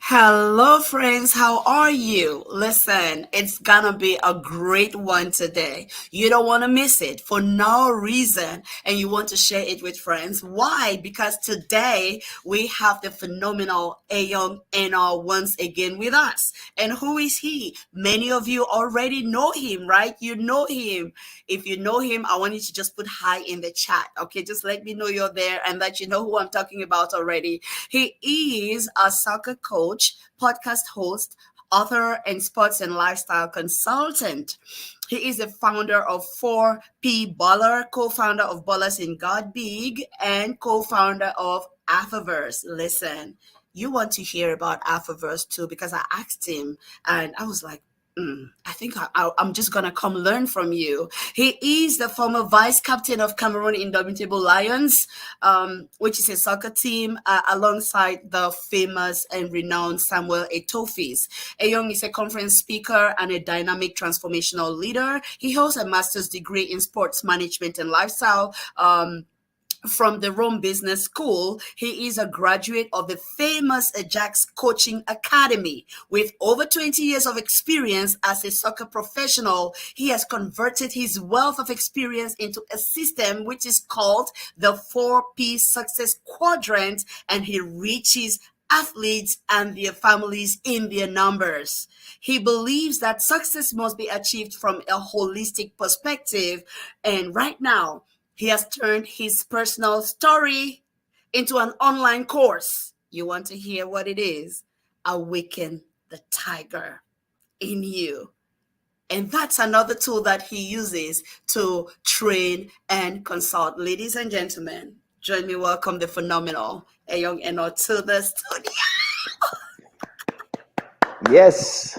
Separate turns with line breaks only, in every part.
Hello, friends. How are you? Listen, it's gonna be a great one today. You don't want to miss it for no reason, and you want to share it with friends. Why? Because today we have the phenomenal Ayong Enoh once again with us. And who is he? Many of you already know him, right? You know him. If you know him, I want you to just put hi in the chat. Okay, just let me know you're there and that you know who I'm talking about already. He is a soccer coach, podcast host, author, and sports and lifestyle consultant. He is the founder of 4P Baller, co founder of Ballers in God Big, and co founder of Afterverse. Listen, you want to hear about Afterverse too because I asked him and I was like, I think I'm just gonna come learn from you. He is the former vice captain of Cameroon Indomitable Lions, which is a soccer team alongside the famous and renowned Samuel Etofis. Ayong is a conference speaker and a dynamic transformational leader. He holds a master's degree in sports management and lifestyle. From the Rome Business School. He is a graduate of the famous Ajax Coaching Academy. With over 20 years of experience as a soccer professional, he has converted his wealth of experience into a system which is called the 4P Success Quadrant, and he reaches athletes and their families in their numbers. He believes that success must be achieved from a holistic perspective, and right now, he has turned his personal story into an online course. You want to hear what it is? Awaken the tiger in you. And that's another tool that he uses to train and consult. Ladies and gentlemen, join me, welcome the phenomenal Ayong Enoh to the studio.
Yes,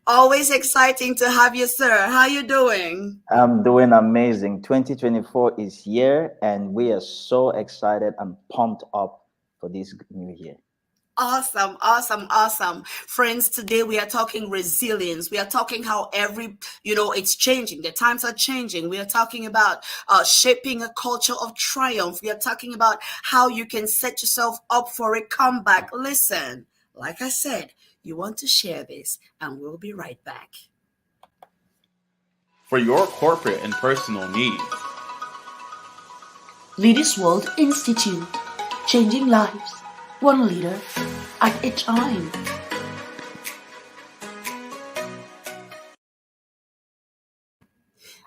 Always exciting to have you, sir. How you doing?
I'm doing amazing. 2024 is here, and we are so excited and pumped up for this new year.
Awesome, awesome, awesome. Friends, today we are talking resilience. We are talking how it's changing. The times are changing. We are talking about shaping a culture of triumph. We are talking about how you can set yourself up for a comeback. Listen, like I said, you want to share this, and we'll be right back.
For your corporate and personal needs.
Leaders World Institute, changing lives, one leader at a time.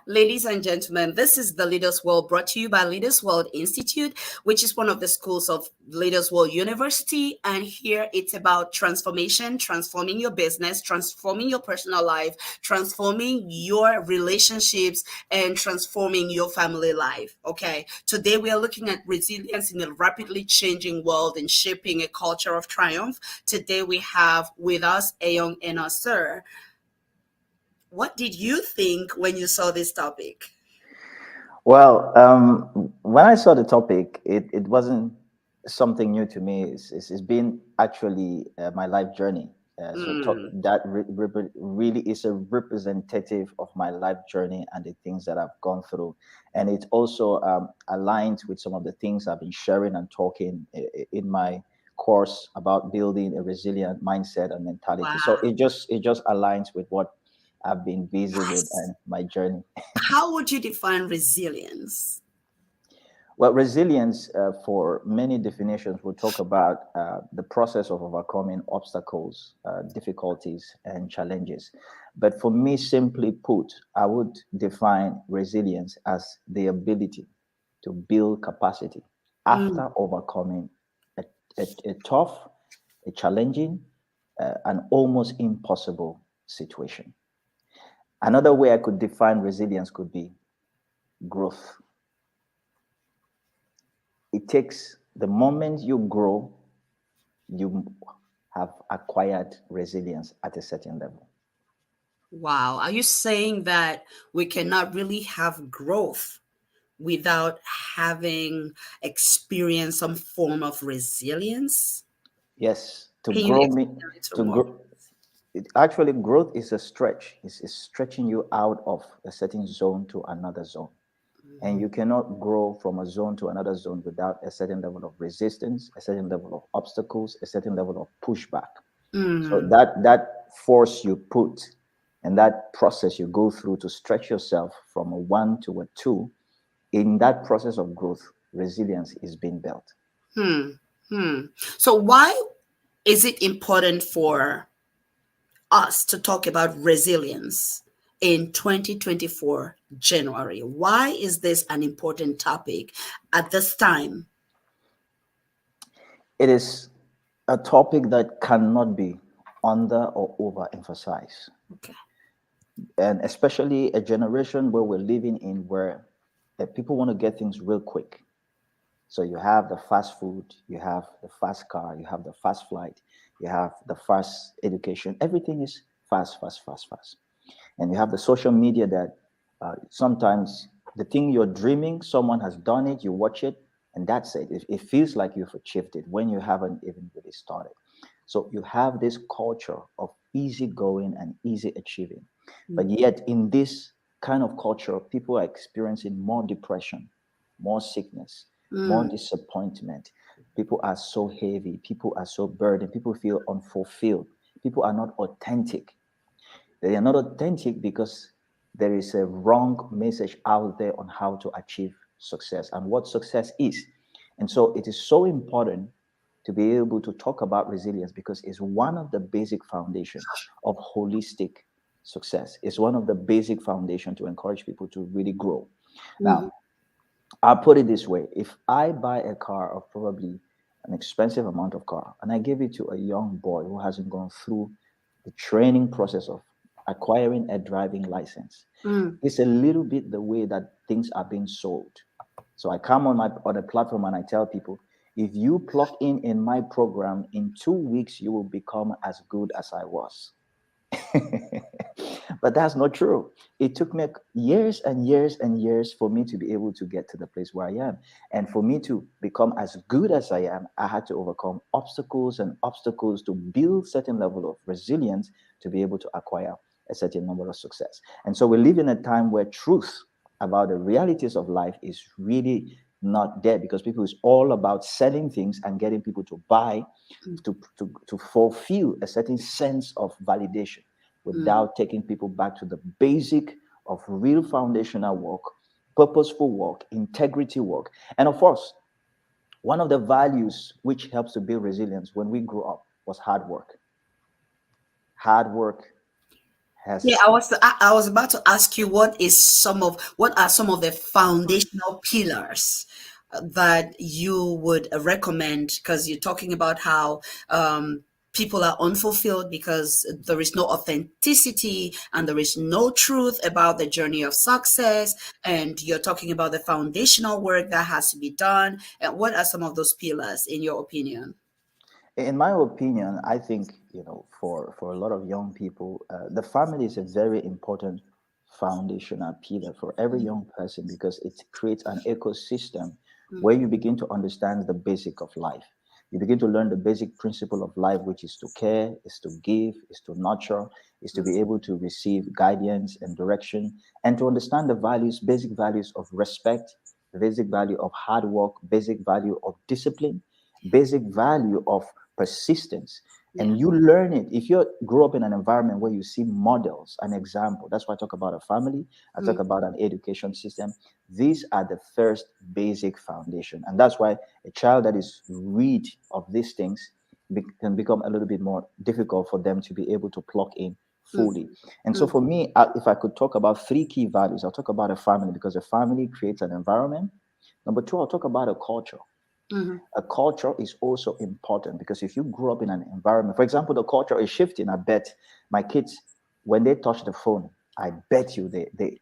Ladies and gentlemen, this is the Leaders World brought to you by Leaders World Institute, which is one of the schools of Leaders World University. And here it's about transformation, transforming your business, transforming your personal life, transforming your relationships, and transforming your family life. Okay. Today we are looking at resilience in a rapidly changing world and shaping a culture of triumph. Today we have with us Ayong Enoh, sir. What did you think when you saw this topic?
Well, when I saw the topic, it wasn't something new to me. It's been actually my life journey.
Mm,
That really is a representative of my life journey and the things that I've gone through. And it also aligned with some of the things I've been sharing and talking in my course about building a resilient mindset and mentality. So
wow.
it just aligns with what I've been busy with
Yes.
and my journey.
How would you define resilience?
Well, resilience, for many definitions, will talk about the process of overcoming obstacles, difficulties, and challenges. But for me, simply put, I would define resilience as the ability to build capacity
Mm,
after overcoming a, a tough, a challenging, an almost impossible situation. Another way I could define resilience could be growth. It takes the moment you grow, you have acquired resilience at a certain level.
wow. Are you saying that we cannot really have growth without having experienced some form of resilience?
Yes, to
Can you
grow me
explain a little
to
more?
grow it actually growth is a stretch. It's stretching you out of a certain zone to another zone. And you cannot grow from a zone to another zone without a certain level of resistance, a certain level of obstacles, a certain level of pushback. So
Mm.
that force you put and that process you go through to stretch yourself from a one to a two, in that process of growth, resilience is being built.
Hmm. Hmm. So why is it important for us to talk about resilience in 2024 January? Why is this an important topic at this time?
It is a topic that cannot be under or overemphasized,
Okay.
and especially a generation where we're living in where people want to get things real quick. So you have the fast food, you have the fast car, you have the fast flight, you have the fast education. Everything is fast, fast, fast, fast. And you have the social media that sometimes the thing you're dreaming, someone has done it, you watch it, and that's it. It feels like you've achieved it when you haven't even really started. So you have this culture of easy going and easy achieving. But yet, in this kind of culture, people are experiencing more depression, more sickness, more
Mm.
disappointment. People are so heavy, people are so burdened, people feel unfulfilled, people are not authentic. They are not authentic because there is a wrong message out there on how to achieve success and what success is. And so it is so important to be able to talk about resilience because it's one of the basic foundation of holistic success. It's one of the basic foundation to encourage people to really grow.
Mhm.
Now, I'll put it this way. If I buy a car of probably an expensive amount of car and I give it to a young boy who hasn't gone through the training process of acquiring a driving license,
Mm.
it's a little bit the way that things are being sold. So I come on a platform and I tell people, if you plug in my program in 2 weeks, you will become as good as I was. But that's not true. It took me years and years and years for me to be able to get to the place where I am. And for me to become as good as I am, I had to overcome obstacles and obstacles to build certain level of resilience to be able to acquire a certain number of success. And so we live in a time where truth about the realities of life is really not there because people is all about selling things and getting people to buy to fulfill a certain sense of validation
Mm.
without taking people back to the basic of real foundational work, purposeful work, integrity work. And of course, one of the values which helps to build resilience when we grew up was hard work. Hard work
Yeah,
has
I was about to ask you what are some of the foundational pillars that you would recommend because you're talking about how people are unfulfilled because there is no authenticity and there is no truth about the journey of success, and you're talking about the foundational work that has to be done. And what are some of those pillars in your opinion?
in my opinion, I think for a lot of young people, the family is a very important foundational pillar for every young person because it creates an ecosystem
Mm.
where you begin to understand the basic of life. You begin to learn the basic principle of life, which is to care, is to give, is to nurture, is to be able to receive guidance and direction, and to understand the values, basic values of respect, the basic value of hard work, basic value of discipline, basic value of persistence.
Yeah.
And you learn it if you grow up in an environment where you see models, an example. That's why I talk about a family, I talk
Mm.
about an education system. These are the first basic foundation. And that's why a child that is rid of these things can become a little bit more difficult for them to be able to plug in
Mm.
fully. And so
Mm.
for me, if I could talk about three key values, I'll talk about a family because a family creates an environment. Number two, I'll talk about a culture.
Mhm.
A culture is also important because if you grew up in an environment, for example, the culture is shifting. I bet my kids, when they touch the phone, I bet you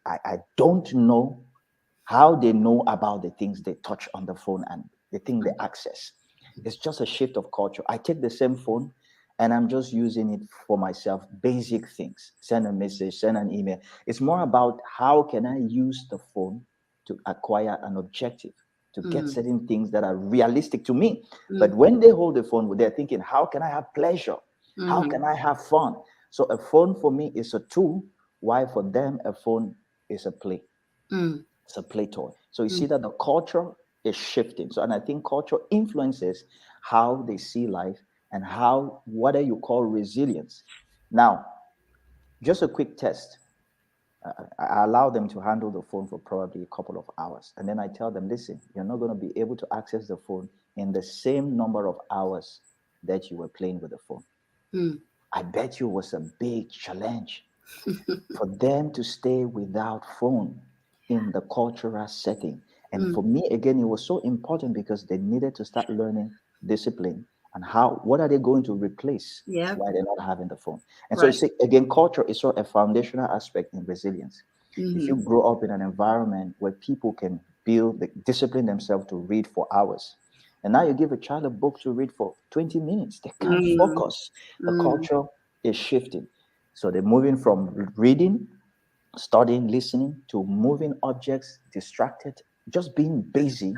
I don't know how they know about the things they touch on the phone and the thing they access. It's just a shift of culture. I take the same phone and I'm just using it for myself, basic things, send a message, send an email. It's more about how can I use the phone to acquire an objective, to get
Mm.
certain things that are realistic to me. But
Mm.
when they hold the phone, they're thinking, how can I have pleasure? How
Mhm.
can I have fun? So a phone for me is a tool, while for them a phone is a play.
Mm.
It's a play toy. So you
Mm.
see that the culture is shifting. So, and I think culture influences how they see life and how what do you call resilience. Now, just a quick test. I allow them to handle the phone for probably a couple of hours. And then I tell them, listen, you're not going to be able to access the phone in the same number of hours that you were playing with the phone.
Mm.
I bet you it was a big challenge for them to stay without phone in the cultural setting. And
Mm.
for me, again, it was so important because they needed to start learning discipline and how what are they going to replace
Yeah.
while they're not having the phone. And so you
Right.
see, again, culture is sort of a foundational aspect in resilience. If you
Mm-hmm.
grow up in an environment where people can discipline themselves to read for hours, and now you give a child a book to read for 20 minutes, they can't
Mm.
focus. The
Mm.
culture is shifting. So they're moving from reading, studying, listening to moving objects, distracted, just being busy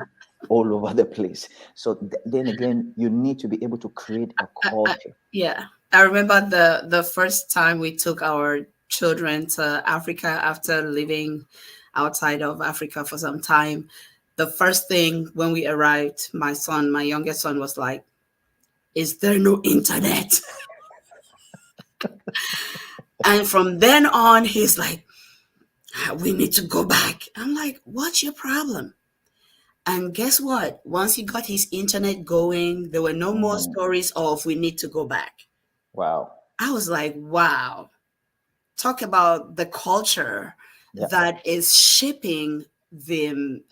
all over the place. So then again, you need to be able to create a culture.
Yeah, I remember the first time we took our children to Africa after living outside of Africa for some time. The first thing when we arrived, my youngest son was like, "Is there no internet?" And from then on, he's like, "We need to go back." I'm like, "What's your problem?" And guess what? Once he got his internet going, there were no more
Mm,
stories of "we need to go back."
wow.
I was like, "Wow." Talk about the culture
Yeah.
that is shaping them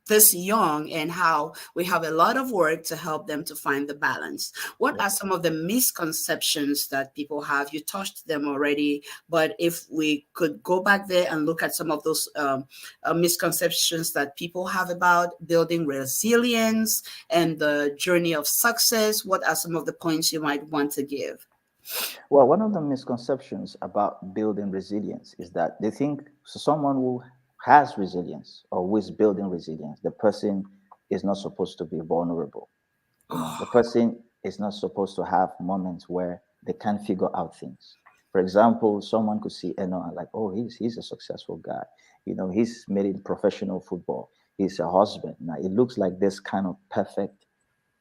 this young, and how we have a lot of work to help them to find the balance. What
Yeah.
are some of the misconceptions that people have? You touched them already, but if we could go back there and look at some of those misconceptions that people have about building resilience and the journey of success, what are some of the points you might want to give?
Well, one of the misconceptions about building resilience is that they think someone who has resilience or who is building resilience, the person is not supposed to be vulnerable. The
Oh.
person is not supposed to have moments where they can't figure out things. For example, someone could see Eno and like, oh, he's a successful guy. He's made it professional football. He's a husband. Now it looks like this kind of perfect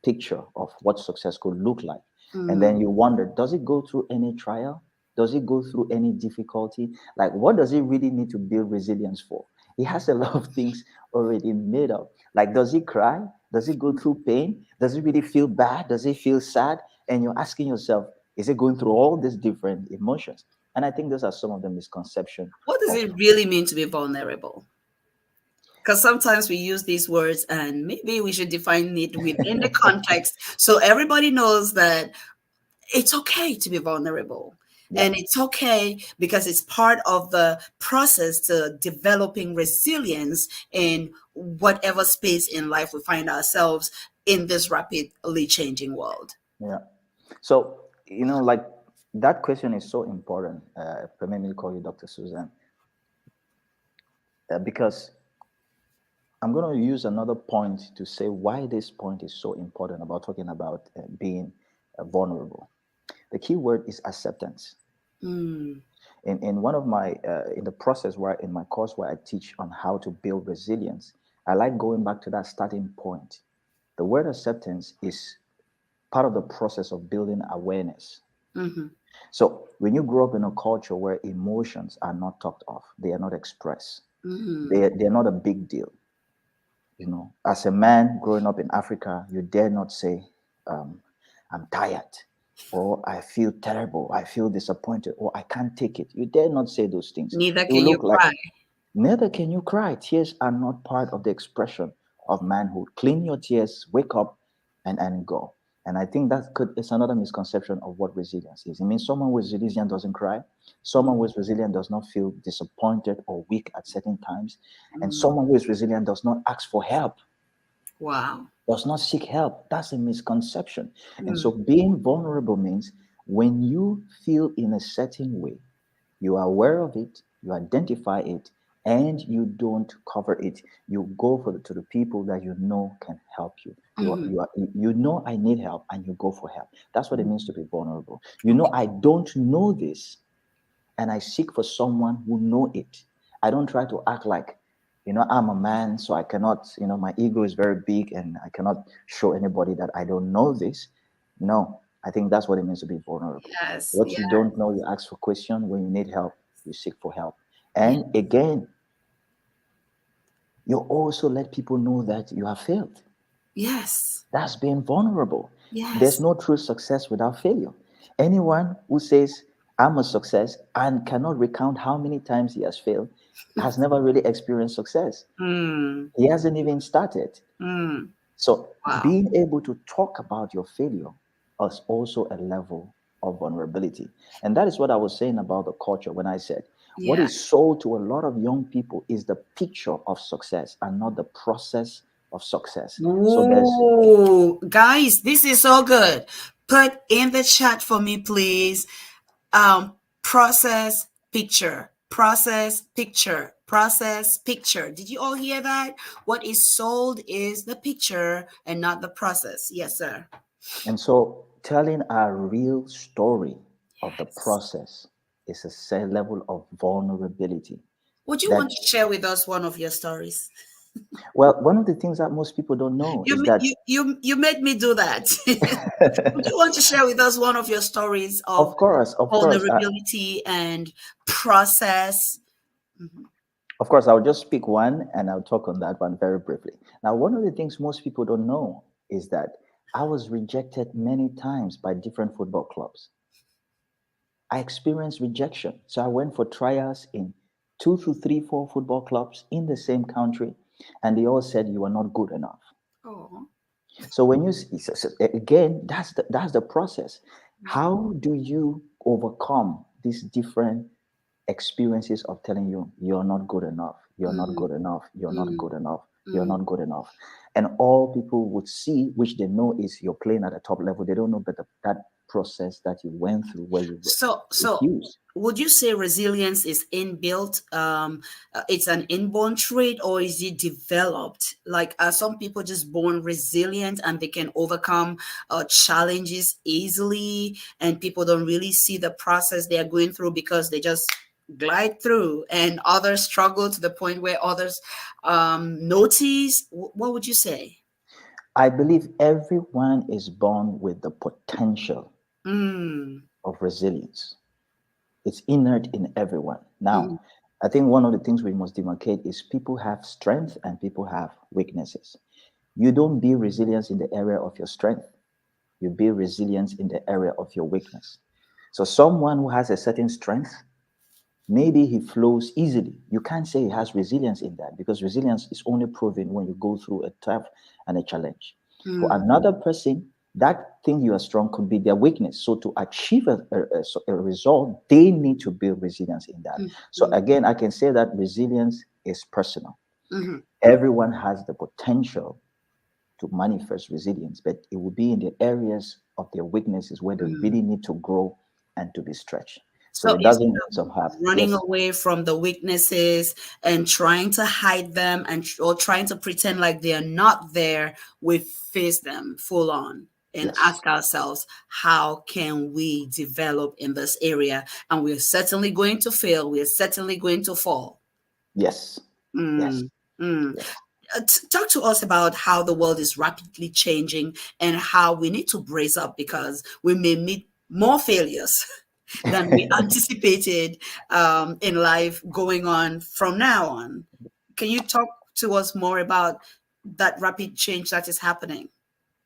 picture of what success could look like. And then
Mm.
you wonder, does it go through any trial? Does it go through any difficulty? Like, what does it really need to build resilience for? He has a lot of things already made up. Like, does he cry? Does he go through pain? Does he really feel bad? Does he feel sad? And you're asking yourself, is it going through all these different emotions? And I think those are some of the misconceptions
What does
of.
it really mean to be vulnerable? Because sometimes we use these words and maybe we should define it within the context so everybody knows that it's okay to be vulnerable.
Yeah.
And it's okay because it's part of the process to developing resilience in whatever space in life we find ourselves in this rapidly changing world.
Yeah. So, like that question is so important. Permit me to call you Dr. Suzanne, because I'm going to use another point to say why this point is so important about talking about being vulnerable. The key word is acceptance.
Mm.
In one of my in the process where in my course where I teach on how to build resilience, I like going back to that starting point. The word acceptance is part of the process of building awareness.
Hmm.
So when you grow up in a culture where emotions are not talked of, they are not expressed,
Hmm.
they're not a big deal. As a man growing up in Africa, you dare not say, um, I'm tired, or I feel terrible, I feel disappointed, or I can't take it. You dare not say those things.
Neither
It will
can you
look like,
cry.
neither can you cry. Tears are not part of the expression of manhood. Clean your tears, wake up, and go. And I think it's another misconception of what resilience is. It means someone who is resilient doesn't cry. Someone who is resilient does not feel disappointed or weak at certain times. And
Mm.
someone who is resilient does not ask for help,
Wow.
does not seek help. That's a misconception. And
Mm.
so being vulnerable means when you feel in a certain way, you are aware of it, you identify it, and you don't cover it. You go to the people that you know can help you.
Mhm.
You know I need help, and you go for help. That's what it means to be vulnerable.
Okay.
I don't know this, and I seek for someone who know it. I don't try to act like, I'm a man, so I cannot, my ego is very big and I cannot show anybody that I don't know this. No, I think that's what it means to be vulnerable.
Yes,
What
yeah,
you don't know, you ask for question. When you need help, you seek for help.
yeah,
And again, you also let people know that you have failed.
yes,
That's being vulnerable. There's
yes.
no true success without failure. Anyone who says, I'm a success and cannot recount how many times he has failed has never really experienced success.
Mm,
He hasn't even started.
mm,
So,
wow.
being able to talk about your failure is also a level of vulnerability. And that is what I was saying about the culture when I said what
Yeah.
is sold to a lot of young people is the picture of success and not the process of success. So, there's
Ooh, guys, this is so good. Put in the chat for me, please. Process picture, process picture, process picture. Did you all hear that? What is sold is the picture and not the process. Yes, sir.
And so, telling a real story of the
Yes.
process is a level of vulnerability.
Would you want
That,
to share with us one of your stories?
well, one of the things that most people don't know is that,
You made me do that. Would you want to share with us one of your stories of
of course,
vulnerability and process? Mhm.
of course, I'll just pick one and I'll talk on that one very briefly. Now, one of the things most people don't know is that I was rejected many times by different football clubs. I experienced rejection. So I went for trials in two to three, four football clubs in the same country, and they all said you are not good enough.
Oh.
So when you again, that's the process. How do you overcome these different experiences of telling you you're not good enough, you're not
Mm,
good enough, you're not
mm,
good enough, you're
mm.
not good enough, and all people would see, which they know is you're playing at the top level. They don't know that process that you went through where you were
So
refused.
would you say resilience is inbuilt? It's an inborn trait, or is it developed? Like, are some people just born resilient and they can overcome challenges easily, and people don't really see the process they are going through because they just glide through, and others struggle to the point where others notice? What would you say?
I believe everyone is born with the potential
Mm,
of resilience. It's inert in everyone.
mm,
Now, I think one of the things we must demarcate is people have strength and people have weaknesses. You don't build resilience in the area of your strength, you build resilience in the area of your weakness. So, someone who has a certain strength, maybe he flows easily. You can't say he has resilience in that because resilience is only proven when you go through a tough and a challenge. For
mm,
another person, that thing you are strong could be their weakness. So to achieve a result, they need to build resilience in that.
mm,
So
mm,
again, I can say that resilience is personal.
mhm,
Everyone has the potential to manifest resilience, but it will be in the areas of their weaknesses where they
mm.
really need to grow and to be stretched. So
So
it doesn't
instead
mean
of
some have.
running
Yes,
away from the weaknesses and trying to hide them and or trying to pretend like they are not there, we face them full on and
yes,
ask ourselves, how can we develop in this area? And we're certainly going to fail. We're certainly going to fall.
yes, yes,
Mm, mm.
yes.
Talk to us about how the world is rapidly changing and how we need to brace up because we may meet more failures than we anticipated in life going on from now on. Can you talk to us more about that rapid change that is happening?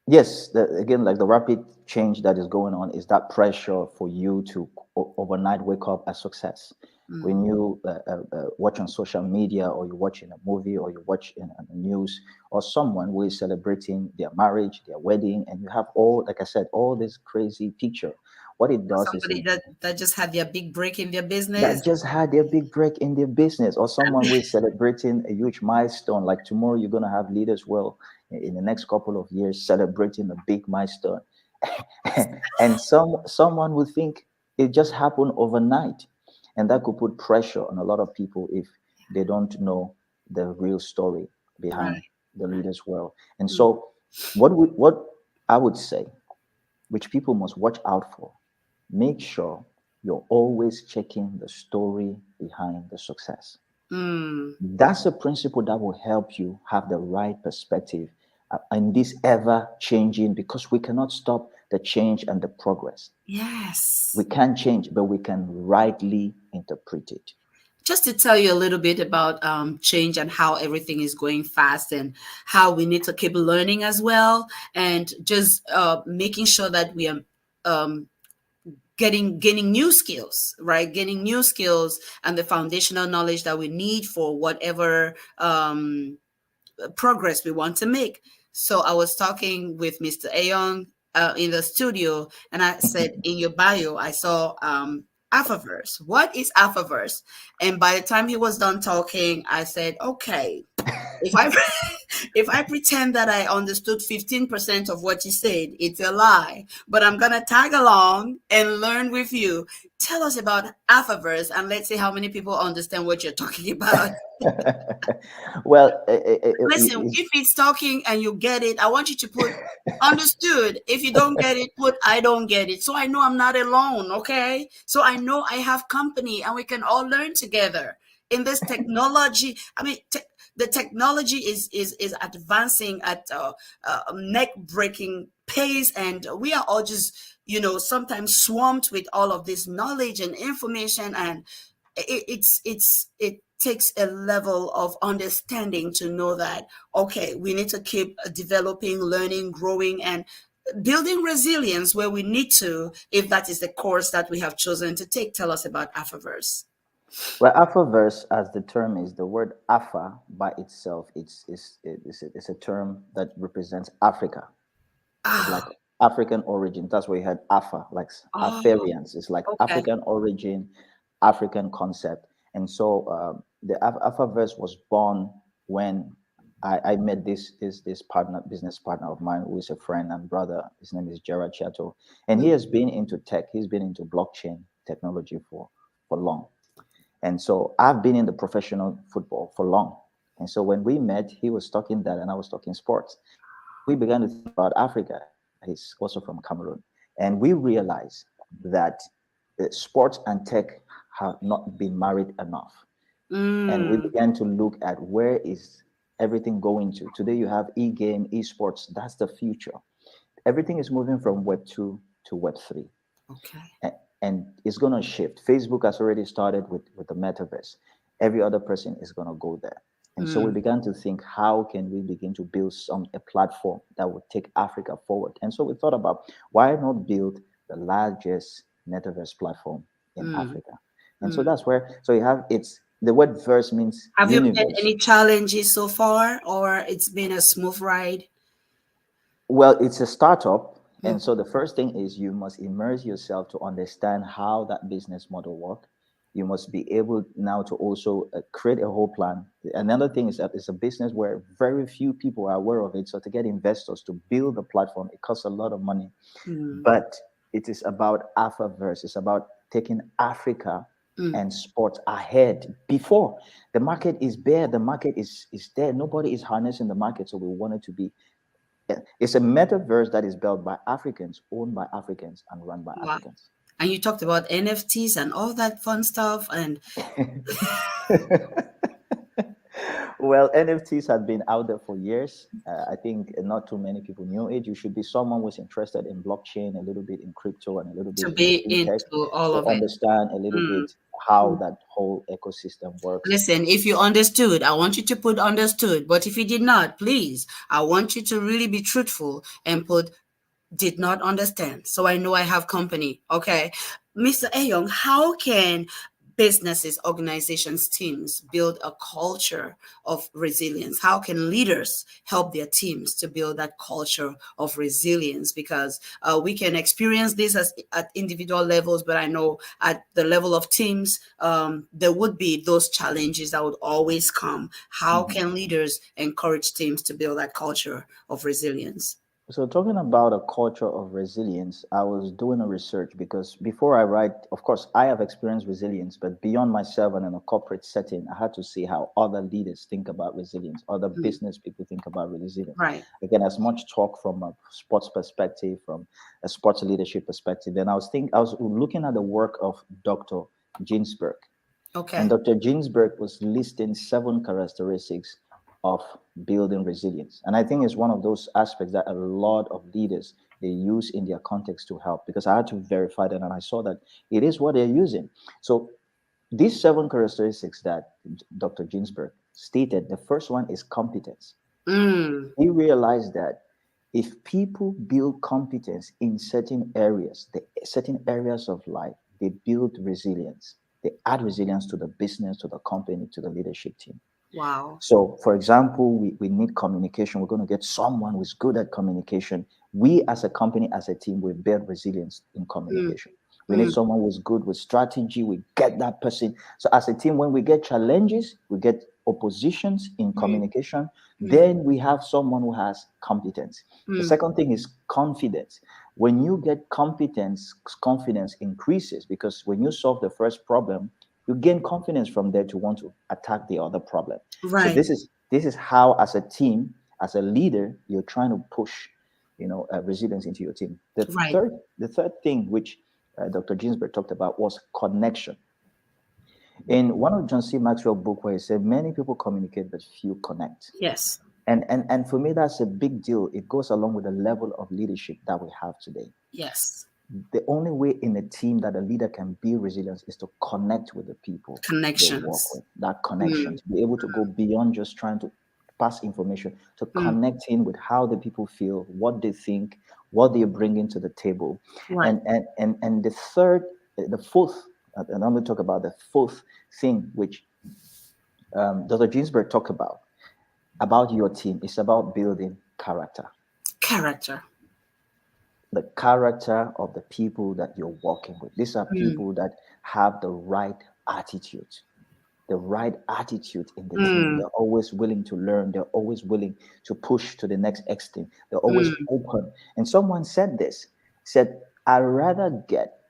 Yes, again, like the rapid change that is going on is that pressure for you to overnight wake up as success. When
Mm.
you watch on social media, or you watch in a movie, or you watch in the news, or someone who is celebrating their marriage, their wedding, and you have all, like I said, all this crazy picture. What it does is
Somebody that just had their big break in their business.
that just had their big break in their business, or someone who is celebrating a huge milestone. Like tomorrow, you're going to have leaders, well, in the next couple of years, celebrating a big milestone. And someone would think it just happened overnight. And that could put pressure on a lot of people if they don't know the real story behind
Right,
the
right.
leader's world. And
Mm,
so, what I would say, which people must watch out for, make sure you're always checking the story behind the success.
mm,
That's a principle that will help you have the right perspective in this ever changing, because we cannot stop the change and the progress. We
Yes.
can't change, but we can rightly interpret it.
Just to tell you a little bit about change and how everything is going fast and how we need to keep learning as well, and just making sure that we are um, gaining new skills, right? Gaining new skills and the foundational knowledge that we need for whatever progress we want to make. So I was talking with Mr. Ayong in the studio, and I said, in your bio, I saw Alphaverse. What is Alphaverse? And by the time he was done talking, I said, okay, if I if I pretend that I understood 15% of what you said, it's a lie. But I'm gonna tag along and learn with you. Tell us about Alphaverse, and let's see how many people understand what you're talking about.
Well,
Listen, if it's talking and you get it, I want you to put understood. If you don't get it, put I don't get it. So I know I'm not alone, okay? So I know I have company and we can all learn together in this technology. I mean, the technology is advancing at a neck breaking pace, and we are all just, sometimes swamped with all of this knowledge and information, and it takes a level of understanding to know that, okay, we need to keep developing, learning, growing, and building resilience where we need to, if that is the course that we have chosen to take. Tell us about Afroverse.
well, Afroverse, as the term is, the word Afra by itself, it's a term that represents Africa. It's like
Ah.
African origin. That's where you had Afa, like
Oh.
Afarians. It's like
Okay.
African origin, African concept. And so the Afaverse was born when I met this partner, business partner of mine, who is a friend and brother. His name is Gerard Chato, and he
Mm.
has been into tech. He's been into blockchain technology for long. And so I've been in the professional football for long. And so when we met, he was talking that and I was talking sports. We began to think about Africa. He's also from Cameroon. And we realized that sports and tech have not been married enough. And we
Mm.
began to look at where is everything going to. Today you have e-game, e-sports. That's the future. Everything is moving from Web 2 to Web 3.
Okay.
And it's going to shift. Facebook has already started with the metaverse. Every other person is going to go there. And so we
Mm.
began to think, how can we begin to build a platform that would take Africa forward? And so we thought about, why not build the largest metaverse platform in
Mm.
Africa? And so
Mm.
that's where, so you have, it's the word verse means
Have you met
universe.
any challenges so far, or it's been a smooth ride?
Well, it's a startup.
Mm.
And so the first thing is you must immerse yourself to understand how that business model works. You must be able now to also create a whole plan. Another thing is that it's a business where very few people are aware of it. So to get investors to build the platform, it costs a lot of money.
Mm.
But it is about Afroverse. It's about taking Africa
Mm.
and sports ahead before the market is bare. The market is there. Nobody is harnessing the market. So we want it to be, it's a metaverse that is built by Africans, owned by Africans, and run by
Wow.
Africans.
And you talked about NFTs and all that fun stuff. And
Well, NFTs had been out there for years. I think not too many people knew it. You should be someone who's interested in blockchain, a little bit in crypto, and a little bit
to
in
be
fintech
into all
to
of it.
understand a little
Mm.
bit how
Mm.
that whole ecosystem works.
Listen, if you understood, I want you to put understood. But if you did not, please, I want you to really be truthful and put did not understand. So I know I have company. Okay. Mr. Ayong, how can businesses, organizations, teams build a culture of resilience? How can leaders help their teams to build that culture of resilience? Because we can experience this at individual levels, but I know at the level of teams, there would be those challenges that would always come. How
Mhm.
can leaders encourage teams to build that culture of resilience?
So, talking about a culture of resilience, I was doing a research because before I write, of course, I have experienced resilience, but beyond myself and in a corporate setting, I had to see how other leaders think about resilience, other
Mm.
business people think about resilience.
Right.
Again, as much talk from a sports perspective, from a sports leadership perspective. Then I was looking at the work of Dr. Ginsberg. And
Okay.
Dr. Ginsberg was listing 7 characteristics of building resilience. And I think it's one of those aspects that a lot of leaders they use in their context to help, because I had to verify that and I saw that it is what they're using. So these 7 characteristics that Dr. Ginsberg stated, the first one is competence.
Mm.
He realized that if people build competence in certain areas of life, they build resilience. They add resilience to the business, to the company, to the leadership team.
Wow.
So, for example, we need communication. We're going to get someone who's good at communication. We, as a company, as a team, we build resilience in
Mm.
communication. We need
Mm.
someone who's good with strategy. We get that person. So, as a team, when we get challenges, we get oppositions in
Mm.
communication,
Mm.
then we have someone who has competence. The
Mm.
second thing is confidence. When you get competence, confidence increases, because when you solve the first problem, you gain confidence from there to want to attack the other problem. So
Right.
this is how, as a team, as a leader, you're trying to push, resilience into your team.
Right.
The third thing, which Dr. Ginsberg talked about, was connection. In one of John C. Maxwell book, where he said many people communicate but few connect.
Yes.
And for me, that's a big deal. It goes along with the level of leadership that we have today.
Yes.
The only way in a team that a leader can build resilience is to connect with the people they work
Connections.
with. That connection,
Mm.
to be able to go beyond just trying to pass information, to
Mm.
connect in with how the people feel, what they think, what they're bringing to the table.
Right.
And the fourth, and I'm going to talk about the fourth thing, which Dr. Ginsberg talked about your team. It's about building character.
Character.
The character of the people that you're working with. These are
Mm.
people that have the right attitude, the right attitude in the team.
Mm.
They're always willing to learn. They're always willing to push to the next extreme. They're always
Mm.
open. And someone said this, said, I'd rather get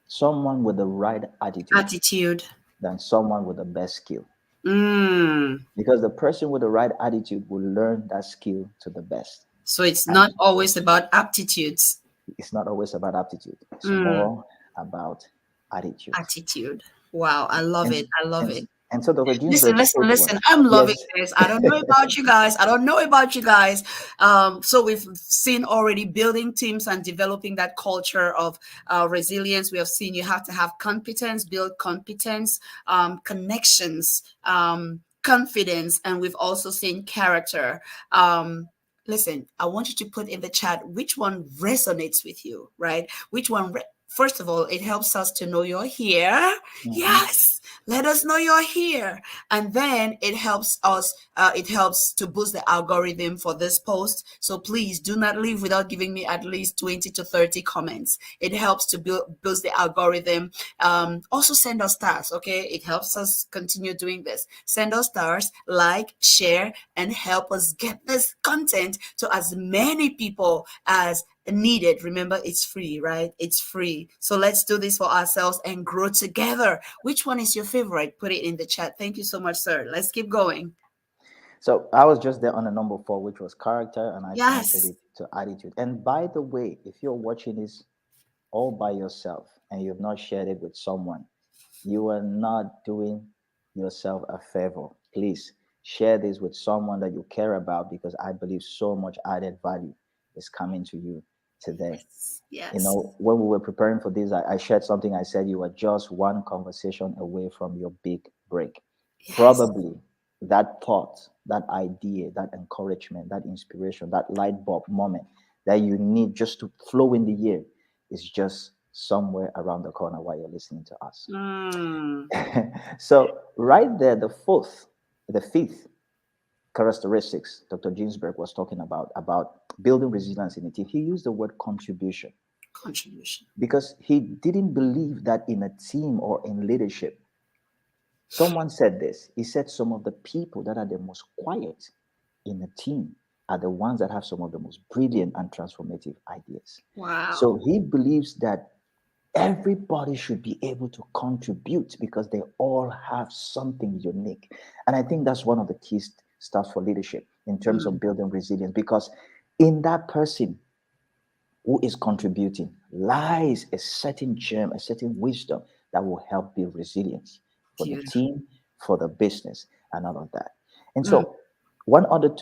someone with the right attitude
Attitude.
than someone with the best skill.
Mm.
Because the person with the right attitude will learn that skill to the best.
So it's
And
not always about aptitudes.
it's not always about aptitude, it's
Mm.
more about attitude.
Attitude. Wow, I love
And
it. I love
and
it.
and so Dr.
Listen,
Ginsburg
listen,
spoke well.
listen. I'm loving
Yes.
this. I don't know about you guys. I don't know about you guys. So we've seen already building teams and developing that culture of resilience. We have seen you have to have competence, build competence, connections, confidence, and we've also seen character. Listen, I want you to put in the chat which one resonates with you, right? Which one? First of all, it helps us to know you're here.
Mhm.
Yes, let us know you're here, and then it helps us. It helps to boost the algorithm for this post. So please do not leave without giving me at least 20 to 30 comments. It helps to boost the algorithm. Also send us stars, okay? It helps us continue doing this. Send us stars, like, share, and help us get this content to as many people as needed. Remember, it's free, right? It's free. So let's do this for ourselves and grow together. Which one is your favorite? Put it in the chat. Thank you so much, sir. Let's keep going.
So I was just there on the number 4, which was character, and I connected
Yes.
it to attitude. And by the way, if you're watching this all by yourself and you've not shared it with someone, you are not doing yourself a favor. Please share this with someone that you care about, because I believe so much added value is coming to you today.
Yes. Yes.
When we were preparing for this, I shared something. I said you are just one conversation away from your big break.
Yes.
Probably that thought, that idea, that encouragement, that inspiration, that light bulb moment that you need just to flow in the air is just somewhere around the corner while you're listening to us.
Mm.
So, right there, the fifth characteristics Dr. Ginsberg was talking about building resilience in a team, he used the word contribution,
Contribution.
because he didn't believe that in a team or in leadership. Someone said this. He said some of the people that are the most quiet in a team are the ones that have some of the most brilliant and transformative ideas.
Wow.
So he believes that everybody should be able to contribute because they all have something unique. And I think that's one of the key stuff for leadership in terms
Mm.
of building resilience, because in that person who is contributing lies a certain germ, a certain wisdom that will help build resilience for the
Beautiful.
team, for the business, and all of that. And
Mm.
so, one other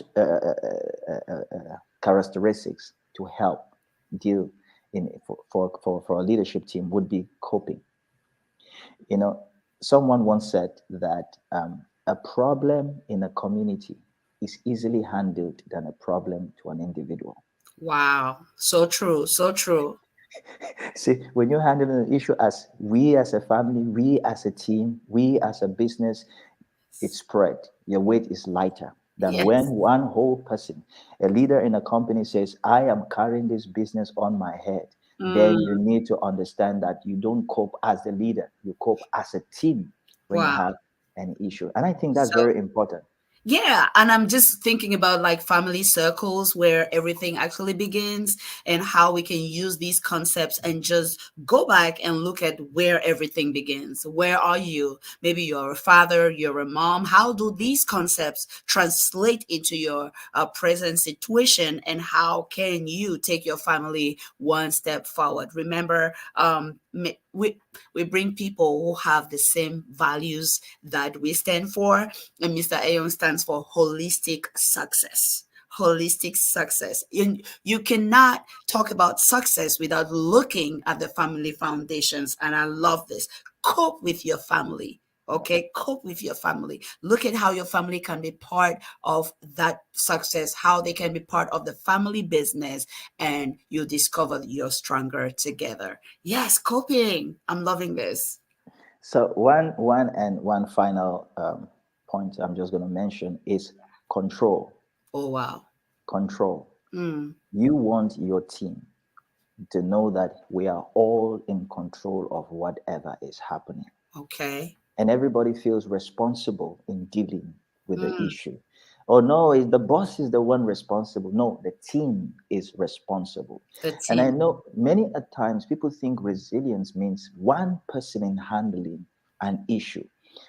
characteristics to help. deal in for a leadership team would be coping. You know, someone once said that a problem in a community is easily handled than a problem to an individual.
Wow. So true. So true.
See, when you handle an issue as we as a family, we as a team, we as a business, it's spread. Your weight is lighter than when
Yes.
one whole person, a leader in a company says, I am carrying this business on my head. Then you
Mm,
need to understand that you don't cope as the leader, you cope as a team when you
wow.
have an issue. And I think that's
So
very important.
yeah, and I'm just thinking about like family circles where everything actually begins and how we can use these concepts and just go back and look at where everything begins. Where are you? Maybe you're a father, you're a mom. How do these concepts translate into your present situation, and how can you take your family one step forward? Remember, we bring people who have the same values that we stand for, and Mr. Ayon stands for holistic success. Holistic success. You cannot talk about success without looking at the family foundations. And I love this. Cope with your family. Okay, cope with your family. Look at how your family can be part of that success, how they can be part of the family business, and you discover that you're stronger together. Yes, coping. I'm loving this.
So one final point I'm just going to mention is control.
Oh, wow.
Control.
Mm,
You want your team to know that we are all in control of whatever is happening.
okay.
And everybody feels responsible in dealing with the
Mm,
issue. Oh no, is the boss is the one responsible. No, the team is responsible.
the
And I
team.
know many a times people think resilience means one person in handling an issue.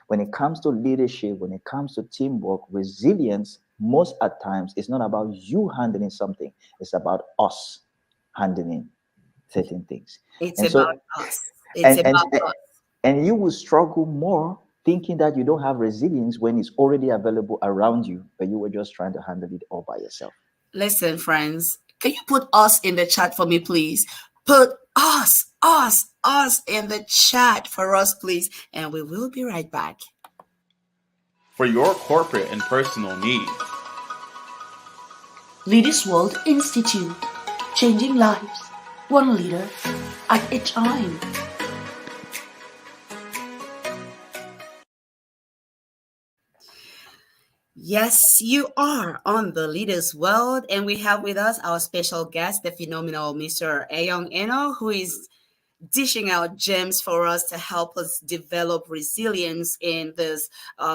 When it comes to leadership, when it comes to teamwork, resilience most at times is not about you handling something, it's about us handling certain things.
It's
And
about
so
us. It's
and
about us.
and you will struggle more thinking that you don't have resilience when it's already available around you, but you were just trying to handle it all by yourself.
Listen, friends, can you put us in the chat for me, please? Put us in the chat for us, please. And we will be right back.
For your corporate and personal needs.
Leaders World Institute, changing lives, one leader at a time.
Yes, you are on the Leaders World, and we have with us our special guest, the phenomenal Mr. Ayong Enoh, who is dishing out gems for us to help us develop resilience in this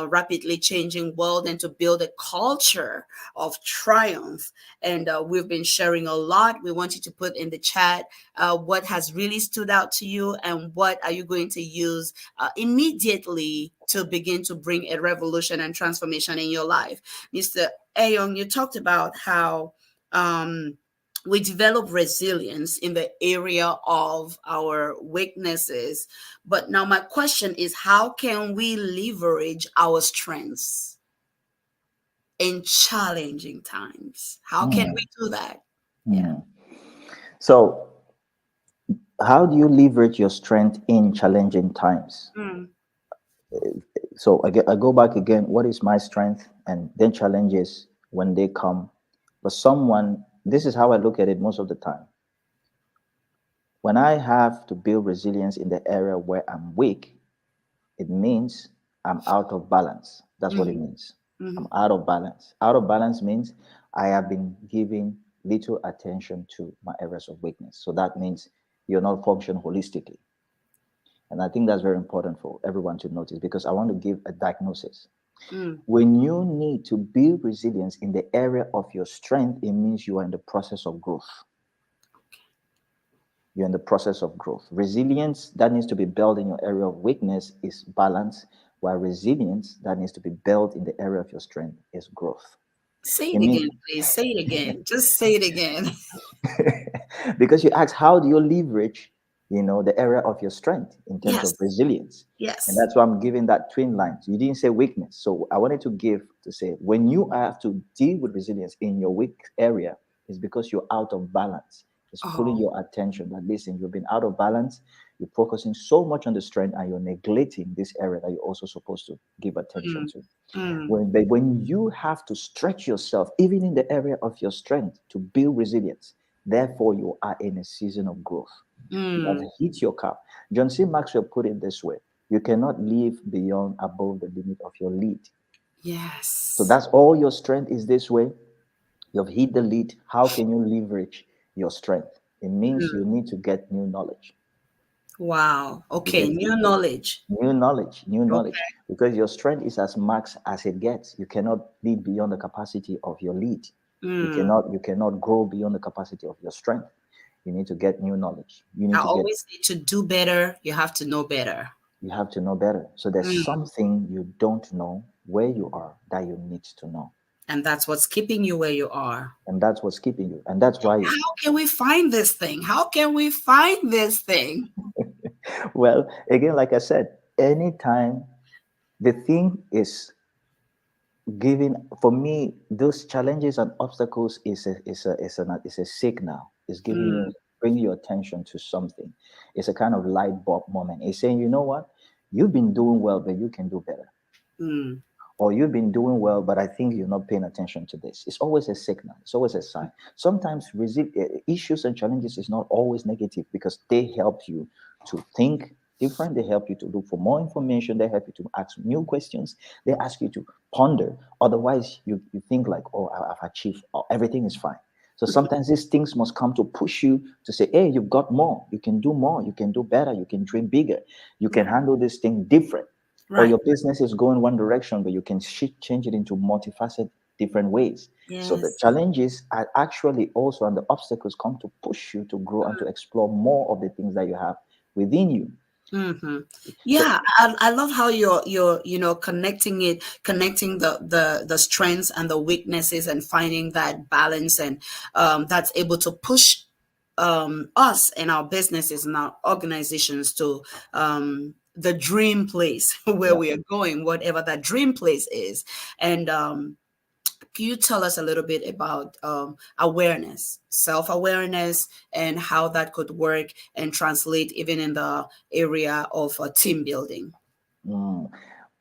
rapidly changing world and to build a culture of triumph. And we've been sharing a lot. We want you to put in the chat what has really stood out to you and what are you going to use immediately to begin to bring a revolution and transformation in your life. Mr. Ayong, you talked about how um, we develop resilience in the area of our weaknesses. But now, my question is, how can we leverage our strengths in challenging times? How can
Hmm,
we do that? Yeah.
hmm. So, how do you leverage your strength in challenging times?
Mm,
So, I go back again. What is my strength? And then challenges when they come. For someone, this is how I look at it most of the time. When I have to build resilience in the area where I'm weak, it means I'm out of balance. That's what it
mhm,
means. I'm
mhm.
out of balance. Out of balance means I have been giving little attention to my areas of weakness. So that means you're not functioning holistically. And I think that's very important for everyone to notice because I want to give a diagnosis.
Mm.
When you need to build resilience in the area of your strength, it means you are in the process of growth. You're in the process of growth. Resilience that needs to be built in your area of weakness is balance, while resilience that needs to be built in the area of your strength is growth.
Say
It
it
means
again, please. Say it again. Just say it again.
because you ask, how do you leverage, the area of your strength in terms of
Yes.
resilience? And
Yes.
that's why I'm giving that twin lines. You didn't say weakness. So I wanted to say when you have to deal with resilience in your weak area, is because you're out of balance It's pulling
Oh.
your attention that, listen, you've been out of balance. You're focusing so much on the strength and you're neglecting this area that you're also supposed to give attention
Mm,
to.
mm,
When you have to stretch yourself, even in the area of your strength, to build resilience, therefore you are in a season of growth. You have
mm.
hit your cap. John C. Maxwell put it this way: you cannot live beyond above the limit of your lead. So
Yes.
that's all your strength is this way. You've hit the lead. How can you leverage your strength? It means you need to get new knowledge.
Wow.
You
Okay.
get
New knowledge.
new knowledge,
Okay.
because your strength is as max as it gets. You cannot lead beyond the capacity of your lead.
Mm.
You cannot grow beyond the capacity of your strength. You need to get new knowledge.
I always say to do better, you have to know better.
You have to know better. So there's
Mm.
something you don't know where you are that you need to know.
And that's what's keeping you where you are.
And that's what's keeping you. And that's why,
How can we find this thing? How can we find this thing?
well, again, like I said, anytime the thing is giving, for me, those challenges and obstacles is a signal. It's giving
Mm,
you, bringing your attention to something. It's a kind of light bulb moment. It's saying, you know what? You've been doing well, but you can do better.
mm,
Or you've been doing well, but I think you're not paying attention to this. It's always a signal. It's always a sign. Sometimes issues and challenges is not always negative, because they help you to think different. They help you to look for more information. They help you to ask new questions. They ask you to ponder. Otherwise, you think like, oh, I've achieved, oh, everything is fine. So sometimes these things must come to push you to say, hey, you've got more. You can do more. You can do better. You can dream bigger. You can handle this thing different. Or
right.
your business is going one direction, but you can change it into multifaceted different ways. So the
Yes.
challenges are actually also, and the obstacles come to push you to grow and to explore more of the things that you have within you.
Hmm.
So
Yeah, I love how you're connecting it, connecting the strengths and the weaknesses, and finding that balance, and that's able to push us and our businesses and our organizations to the dream place where
yeah.
we are going, whatever that dream place is. And can you tell us a little bit about awareness, self-awareness, and how that could work and translate even in the area of team building?
Mm,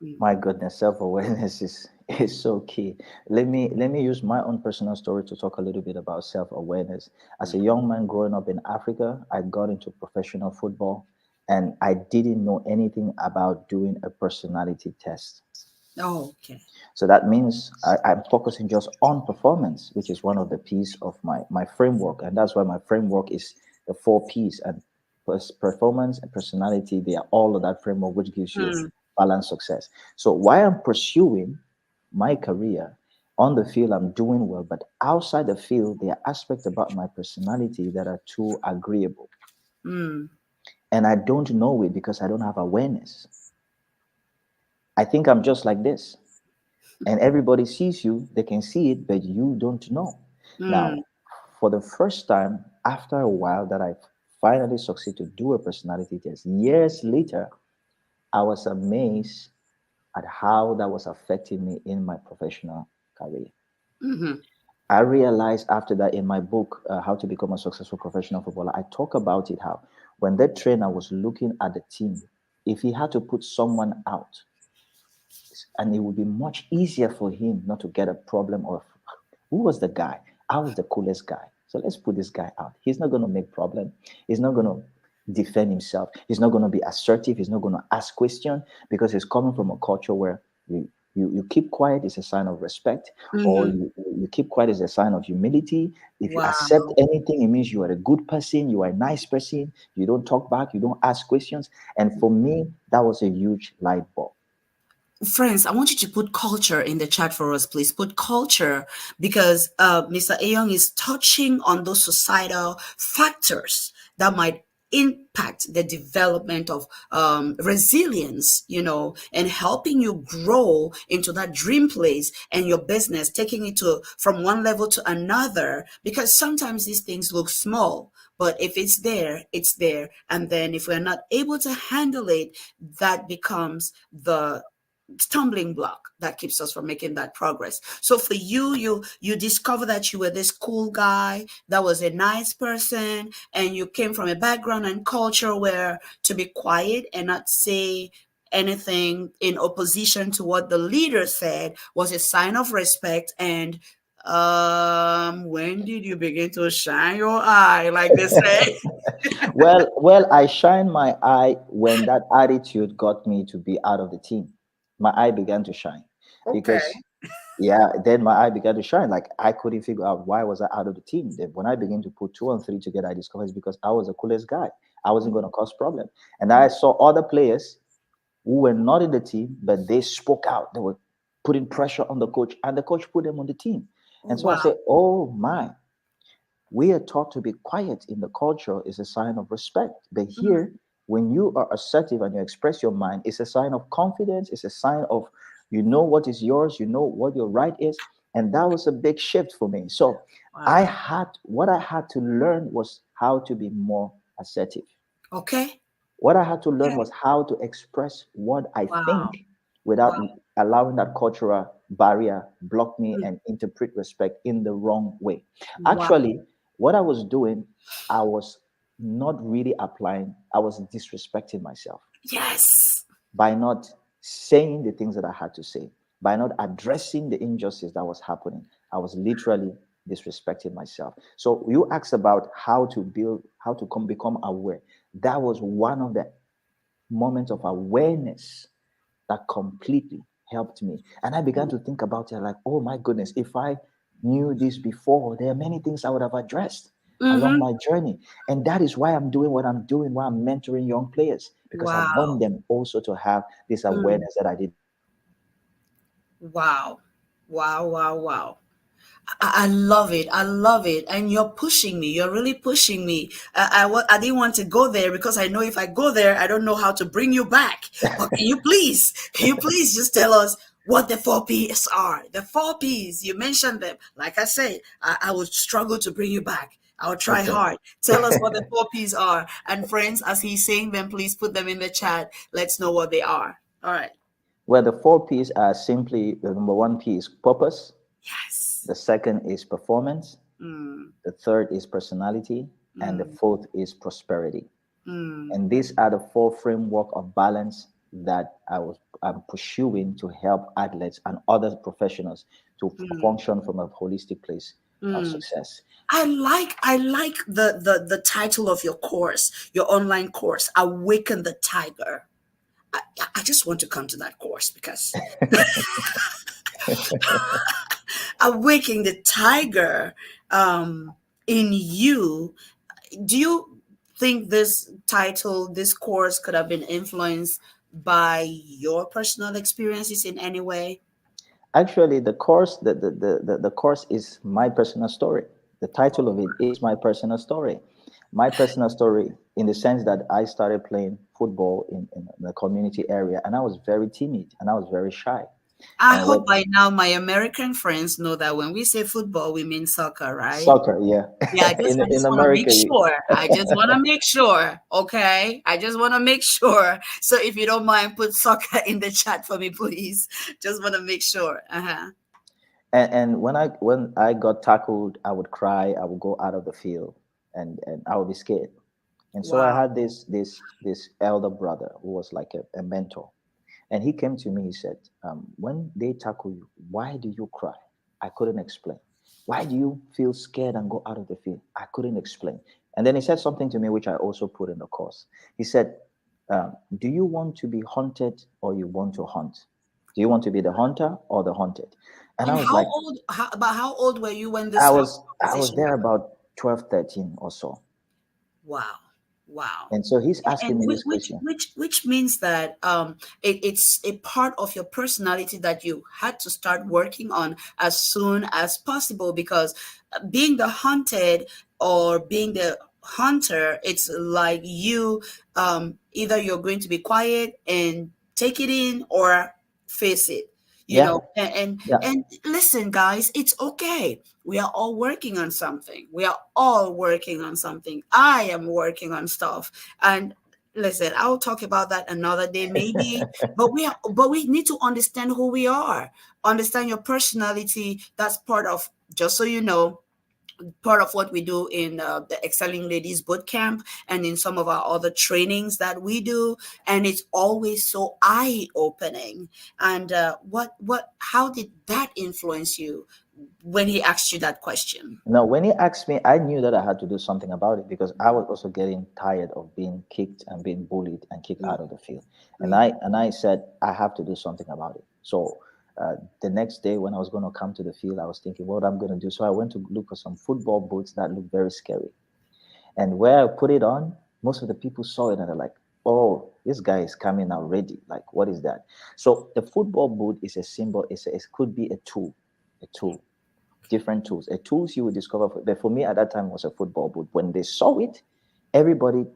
Mm.
my goodness, self-awareness is so key. Let me use my own personal story to talk a little bit about self-awareness. As a young man growing up in Africa, I got into professional football, and I didn't know anything about doing a personality test.
Oh, okay.
So that means I'm focusing just on performance, which is one of the piece of my framework, and that's why my framework is the 4 Ps. And performance and personality, they are all of that framework, which gives you
Mm,
balanced success. So while I'm pursuing my career on the field, I'm doing well, but outside the field, there are aspects about my personality that are too agreeable,
mm,
and I don't know it because I don't have awareness. I think I'm just like this, and everybody sees you, they can see it, but you don't know. Now,
mm,
for the first time, after a while that I finally succeed to do a personality test, years later, I was amazed at how that was affecting me in my professional career.
mm-hmm,
I realized after that in my book, How to Become a Successful Professional Footballer, I talk about it how when that trainer was looking at the team, if he had to put someone out, and it would be much easier for him not to get a problem of who was the guy. I was the coolest guy, so let's put this guy out. He's not going to make problem. He's not going to defend himself. He's not going to be assertive. He's not going to ask question, because he's coming from a culture where you keep quiet is a sign of respect, or
mm-hmm.
you keep quiet is a sign of humility. If you accept
Wow.
anything, it means you are a good person, you are a nice person, you don't talk back, you don't ask questions. And for me, that was a huge light bulb.
Friends, I want you to put culture in the chat for us, please. Put culture, because Mr. Ayong is touching on those societal factors that might impact the development of resilience, and helping you grow into that dream place and your business, taking it to from one level to another. Because sometimes these things look small, but if it's there, it's there. And then if we're not able to handle it, that becomes stumbling block that keeps us from making that progress. So for you, you discover that you were this cool guy that was a nice person, and you came from a background and culture where to be quiet and not say anything in opposition to what the leader said was a sign of respect. And when did you begin to shine your eye, like they say?
Well, I shine my eye when that attitude got me to be out of the team. My eye began to shine
Okay.
because, yeah, then my eye began to shine. Like I couldn't figure out why was I out of the team. Then when I began to put two and three together, I discovered it's because I was the coolest guy. I wasn't going to cause problem, and I saw other players who were not in the team, but they spoke out. They were putting pressure on the coach, and the coach put them on the team. And so I
Wow.
said, "Oh my, we are taught to be quiet in the culture is a sign of respect. But
Mm,
here, when you are assertive and you express your mind, it's a sign of confidence. It's a sign of you know what is yours, you know what your right is. And that was a big shift for me. So I
wow.
had what I had to learn was how to be more assertive.
Okay.
What I had to learn
Okay.
was how to express what I
Wow.
think without
Wow.
allowing that cultural barrier block me
Mm,
and interpret respect in the wrong way.
wow.
Actually, what I was doing, I was not really applying, I was disrespecting myself
Yes.
by not saying the things that I had to say, by not addressing the injustice that was happening. I was literally disrespecting myself. So you asked about how to build, how to become aware. That was one of the moments of awareness that completely helped me. And I began to think about it like, oh my goodness, if I knew this before, there are many things I would have addressed along
Mm-hmm.
my journey. And that is why I'm doing what I'm doing, why I'm mentoring young players, because I
Wow.
want them also to have this
Mm,
awareness that I did.
wow. Wow. Wow. Wow. I love it. I love it. And you're pushing me. You're really pushing me. I didn't want to go there because I know if I go there, I don't know how to bring you back. But can you please just tell us what the four P's are? The four P's, you mentioned them. Like I said, I would struggle to bring you back. I'll try
Okay.
hard. Tell us what the four P's are. And friends, as he's saying them, please put them in the chat. Let's know what they are. All right.
Well, the four P's are simply the number one P is purpose,
Yes.
the second is performance,
Mm,
the third is personality, and the
mm,
fourth is prosperity.
mm,
And these are the four framework of balance that I'm pursuing to help athletes and other professionals to
mm,
function from a holistic place of
mm.
success.
I like the title of your course, your online course, Awaken the Tiger. I just want to come to that course because awakening the tiger in you. Do you think this title, this course could have been influenced by your personal experiences in any way?
Actually, the course is my personal story. The title of it is my personal story. My personal story in the sense that I started playing football in the community area, and I was very timid and I was very shy.
I
And
hope
when
by now my American friends know that when we say football, we mean soccer, right?
soccer, yeah,
Yeah, I
in
just want to make
America,
sure. I just want to make sure. Okay. I just want to make sure. So if you don't mind, put soccer in the chat for me, please. Just want to make sure. Uh-huh.
and when I got tackled, I would cry. I would go out of the field, and I would be scared. And so I
Wow.
had this elder brother who was like a mentor, and he came to me. He said, "When they tackle you, why do you cry?" I couldn't explain. Why do you feel scared and go out of the field? I couldn't explain. And then he said something to me, which I also put in the course. He said, "Do you want to be hunted or you want to hunt? Do you want to be the hunter or the hunted?" And I
And
was like,
about how old were you when this
I
whole
was I was
conversation
there
happened?
about 12, 13 or so.
Wow. Wow.
And so he's asking
And
me this question.
which means that it's a part of your personality that you had to start working on as soon as possible, because being the hunted or being the hunter, it's like you either you're going to be quiet and take it in or face it,
Yeah, yeah,
and listen, guys, it's okay. We are all working on something. We are all working on something. I am working on stuff. And Listen, I'll talk about that another day, maybe. But we need to understand who we are, understand your personality. That's part of, just so you know, part of what we do in the Excelling Ladies Boot Camp and in some of our other trainings that we do. And it's always so eye opening. And how did that influence you when he asked you that question?
Now, when he asked me, I knew that I had to do something about it because I was also getting tired of being kicked and being bullied and kicked
Mm,
out of the field. And
mm,
I said I have to do something about it. So the next day when I was going to come to the field, I was thinking what I'm going to do. So I went to look for some football boots that looked very scary. And where I put it on, most of the people saw it and they're like, "Oh, this guy is coming already. Like, what is that?" So the football boot is a symbol. It could be a tool, different tools. A tools you would discover, but for me at that time was a football boot. When they saw it, everybody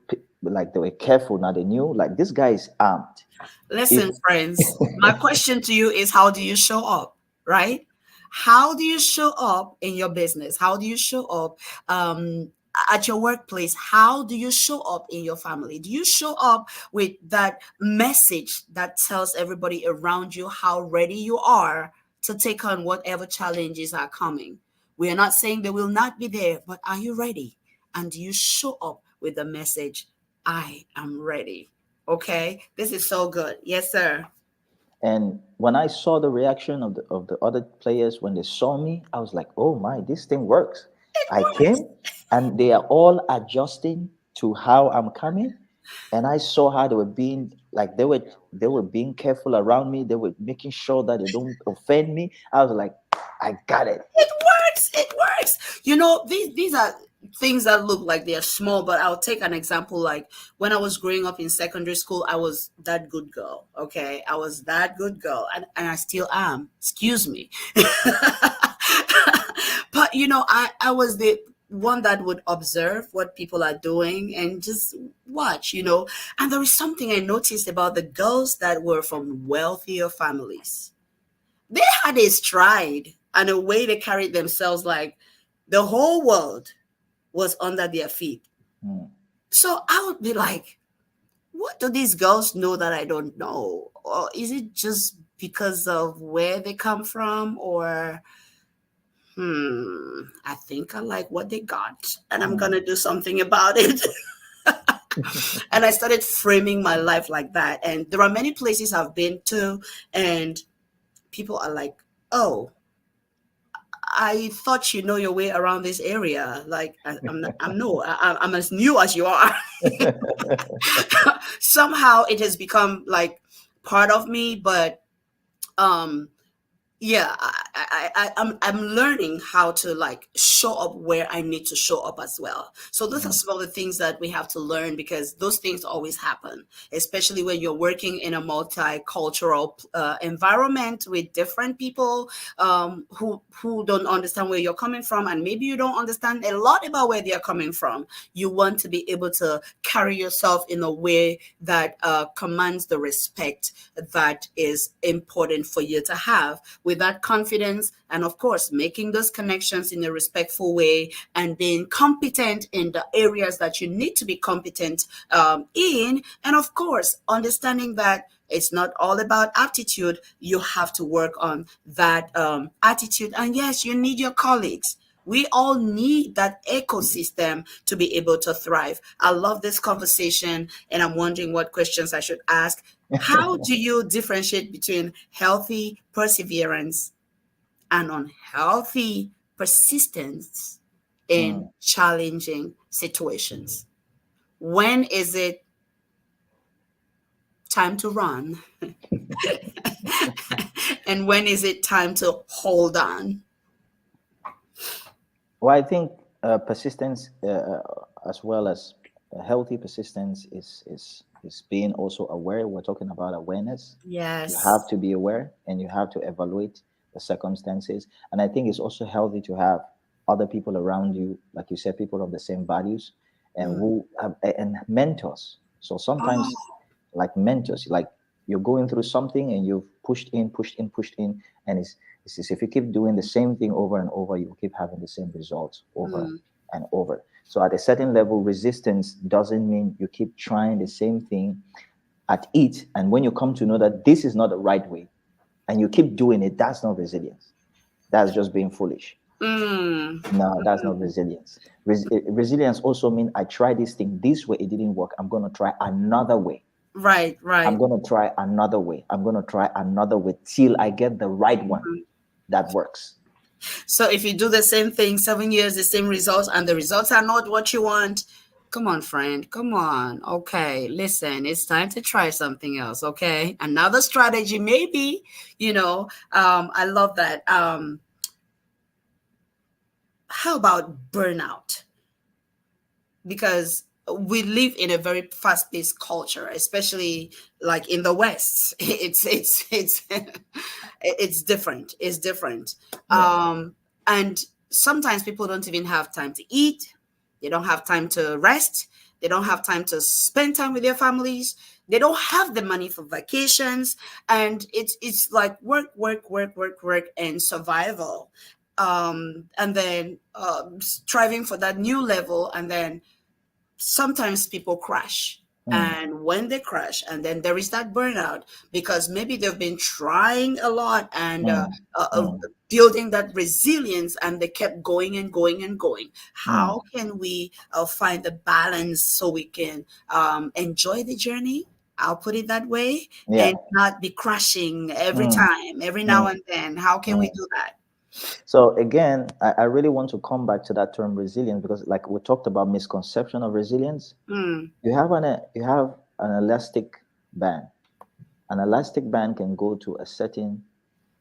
like they were careful. Now they knew like this guy is armed. If
Listen, friends, my question to you is, how do you show up, right? How do you show up in your business? How do you show up at your workplace? How do you show up in your family? Do you show up with that message that tells everybody around you how ready you are to take on whatever challenges are coming? We are not saying they will not be there, but are you ready? And do you show up with the message, I am ready? Okay, this is so good. Yes, sir.
And when I saw the reaction of the other players when they saw me, I was like, "Oh my, this thing works."
It
I
works.
came, and they are all adjusting to how I'm coming, and I saw how they were being like they were being careful around me. They were making sure that they don't offend me. I was like, "I got it."
It works. It works. You know, these are things that look like they are small, but I'll take an example. Like when I was growing up in secondary school, I was that good girl. Okay, I was that good girl, and I still am. Excuse me. But you know, I was the one that would observe what people are doing and just watch, you know. And there is something I noticed about the girls that were from wealthier families. They had a stride and a way they carried themselves like the whole world was under their feet.
Mm.
So I would be like, what do these girls know that I don't know? Or is it just because of where they come from? Or, I think I like what they got and I'm going
Mm.
to do something about it. And I started framing my life like that. And there are many places I've been to, and people are like, oh, I thought you know your way around this area. Like I'm, not, I'm no, I'm as new as you are. Somehow it has become like part of me, but um, yeah, I'm learning how to like show up where I need to show up as well. So those are
Mm.
some of the things that we have to learn, because those things always happen, especially when you're working in a multicultural environment with different people who don't understand where you're coming from, and maybe you don't understand a lot about where they're coming from. You want to be able to carry yourself in a way that commands the respect that is important for you to have, with that confidence, and of course making those connections in a respectful way, and being competent in the areas that you need to be competent in, and of course understanding that it's not all about aptitude. You have to work on that attitude, and yes, you need your colleagues. We all need that ecosystem to be able to thrive. I love this conversation, and I'm wondering what questions I should ask. How do you differentiate between healthy perseverance and unhealthy persistence in
Mm.
challenging situations? When is it time to run? And when is it time to hold on?
Well, I think persistence, as well as healthy persistence, is being also aware. We're talking about awareness. You have
Yes.
to be aware, and you have to evaluate the circumstances. And I think it's also healthy to have other people around you, like you said, people of the same values, and
Mm.
who have, and mentors. So sometimes,
Oh,
like mentors, like you're going through something and you've pushed in, and it's as if you keep doing the same thing over and over, you keep having the same results over
mm,
and over. So at a certain level, resistance doesn't mean you keep trying the same thing at it. And when you come to know that this is not the right way and you keep doing it, that's not resilience. That's just being foolish.
Mm,
No, that's not resilience. Resilience also means I tried this thing this way, it didn't work. I'm going to try another way.
right,
I'm
right.
going to try another way. I'm going to try another way till I get the right one that works.
So if you do the same thing 7 years, the same results, and the results are not what you want, come on, friend. Come on. Okay, listen, it's time to try something else. Okay, another strategy, maybe. I love that. How about burnout? Because we live in a very fast-paced culture, especially like in the West. It's different. It's different.
Yeah.
And sometimes people don't even have time to eat. They don't have time to rest. They don't have time to spend time with their families. They don't have the money for vacations, and it's like work, work, work, work, work, and survival. And then striving for that new level, and then sometimes people crash.
Mm,
And when they crash, and then there is that burnout because maybe they've been trying a lot and
mm, mm,
building that resilience, and they kept going and going and going.
mm.
How can we find the balance so we can enjoy the journey? I'll put it that way,
Yeah.
and not be crashing every
Mm,
time, every now
mm,
and then. How can we
mm.
do that?
So again, I really want to come back to that term resilience because, like we talked about, misconception of resilience.
Mm,
You have an elastic band. An elastic band can go to a certain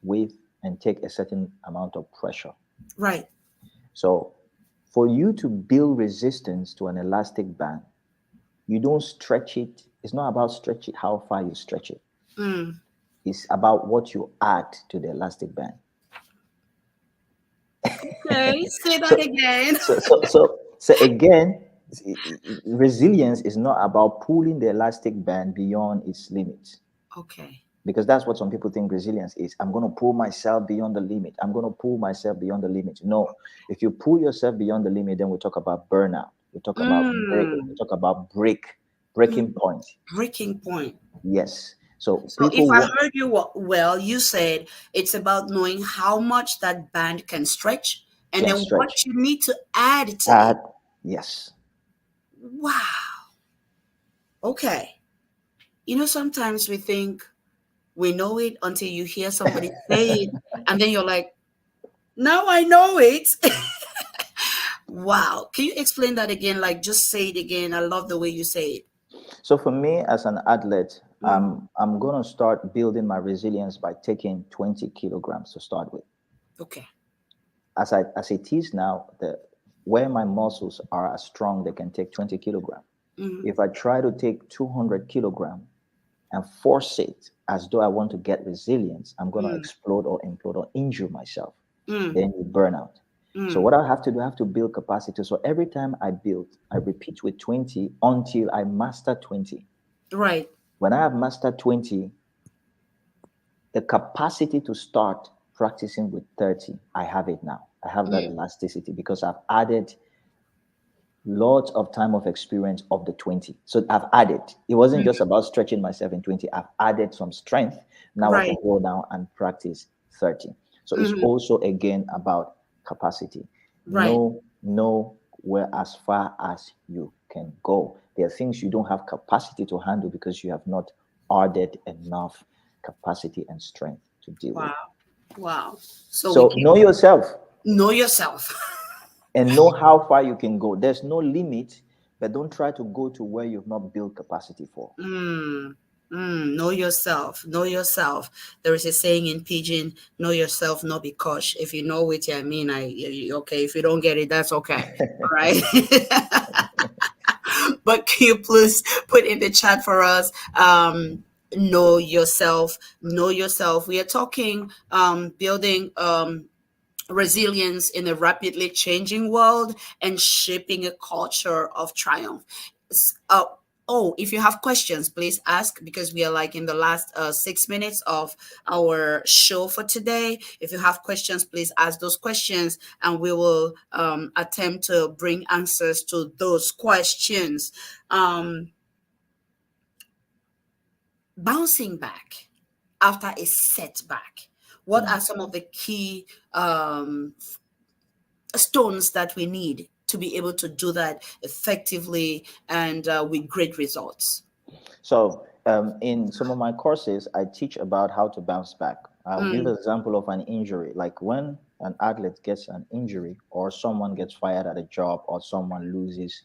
width and take a certain amount of pressure.
right.
So, for you to build resistance to an elastic band, you don't stretch it. It's not about stretch it how far you stretch it.
Mm.
It's about what you add to the elastic band.
Okay, say that
So,
again.
so again, resilience is not about pulling the elastic band beyond its limits,
Okay.
because that's what some people think resilience is. I'm going to pull myself beyond the limit. I'm going to pull myself beyond the limit. No, if you pull yourself beyond the limit, then we talk about burnout. We talk about break. We
Mm.
talk about breaking point.
Breaking point.
Yes. So
So if
people
I
want
heard you well, you said it's about knowing how much that band can stretch and
can
then what
stretch.
you need to add to it.
Add yes.
Wow. Okay. Sometimes we think we know it until you hear somebody say it, and then you're like, now I know it. Wow. Can you explain that again? Like, just say it again. I love the way you say it.
So for me as an athlete,
Mm.
I'm gonna start building my resilience by taking 20 kilograms to start with.
Okay.
As it is now, the where my muscles are as strong, they can take 20 kilograms.
Mm.
If I try to take 200 kilograms and force it as though I want to get resilience, I'm gonna
Mm.
explode or implode or injure myself.
Mm.
Then you burn out. So
Mm.
what I have to do, I have to build capacity. So every time I build, I repeat with 20 until I master 20.
Right.
When I have mastered 20, the capacity to start practicing with 30, I have it now. I have that
Mm.
elasticity because I've added lots of time of experience of the 20. So I've added. It wasn't just
Mm.
about stretching myself in 20. I've added some strength. Now I can
Right.
go down and practice 30. So it's
Mhm.
also again about capacity.
Right.
Know where as far as you can go. There are things you don't have capacity to handle because you have not added enough capacity and strength to deal with.
Wow. Wow. So we
So
keep
know yourself
know yourself.
and know how far you can go. There's no limit, but don't try to go to where you've not built capacity for.
Mm. Mm. Know yourself. Know yourself. There is a saying in Pidgin, know yourself, no be kosh. If you know it, I mean, okay. If you don't get it, that's okay. All right. But can you please put in the chat for us? Know yourself. Know yourself. We are talking building resilience in a rapidly changing world and shaping a culture of triumph. Oh, if you have questions, please ask because we are like in the last 6 minutes of our show for today. If you have questions, please ask those questions and we will attempt to bring answers to those questions. Um, Bouncing back after a setback, what
Mm.
are some of the key stones that we need to be able to do that effectively and with great results?
So, in some of my courses, I teach about how to bounce back. I'll give
Mm,
an example of an injury, like when an athlete gets an injury, or someone gets fired at a job, or someone loses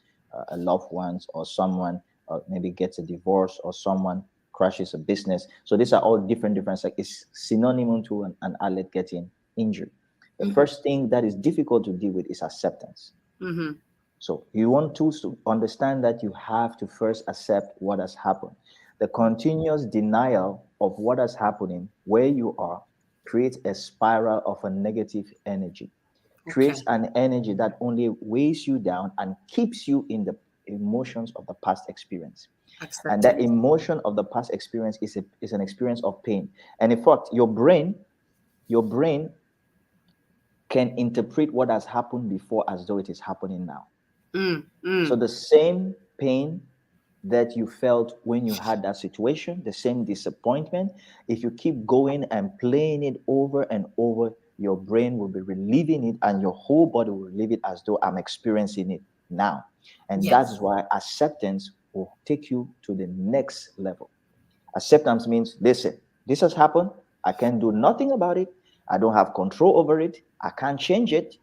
a loved ones, or someone maybe gets a divorce, or someone crashes a business. So these are all different. Like it's synonym to an athlete getting injured. The
mhm,
first thing that is difficult to deal with is acceptance.
mhm.
So you want tools to understand that you have to first accept what has happened. The continuous denial of what is happening where you are creates a spiral of a negative energy, creates
Okay.
an energy that only weighs you down and keeps you in the emotions of the past experience. And that
Acceptance.
emotion of the past experience is an experience of pain. And in fact, your brain can interpret what has happened before as though it is happening now.
Mm,
So
mm,
the same pain that you felt when you had that situation, the same disappointment, if you keep going and playing it over and over, your brain will be reliving it and your whole body will relive it as though I'm experiencing it now. And that is
yes.
why acceptance will take you to the next level. Acceptance means listen, this has happened. I can do nothing about it. I don't have control over it. I can't change it.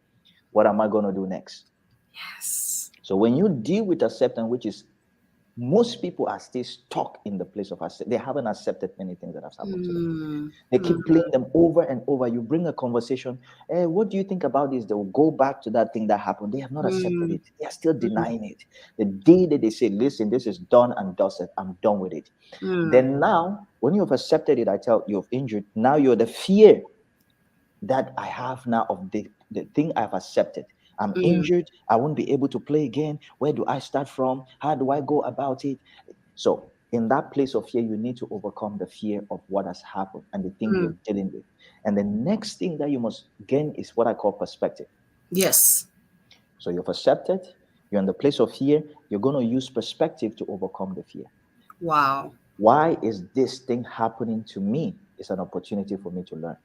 What am I going to do next?
Yes.
So when you deal with acceptance, which is most people are still stuck in the place of accept. They haven't accepted many things that have happened to them.
Mm,
They keep
mm,
playing them over and over. You bring a conversation, hey, what do you think about this? They will go back to that thing that happened. They have not accepted
mm,
it. They are still
mm,
denying it. The day that they say, listen, this is done and dusted, I'm done with it.
mm,
Then now, when you've accepted it, I tell you've injured, now you're the fear that I have now of the thing I've accepted. I'm
mm,
injured. I won't be able to play again. Where do I start from? How do I go about it? So, in that place of fear, you need to overcome the fear of what has happened and the thing
mm.
you're dealing with. And the next thing that you must gain is what I call perspective.
Yes.
So, you've accepted, you're in the place of fear, you're going to use perspective to overcome the fear.
Wow.
Why is this thing happening to me? It's an opportunity for me to learn.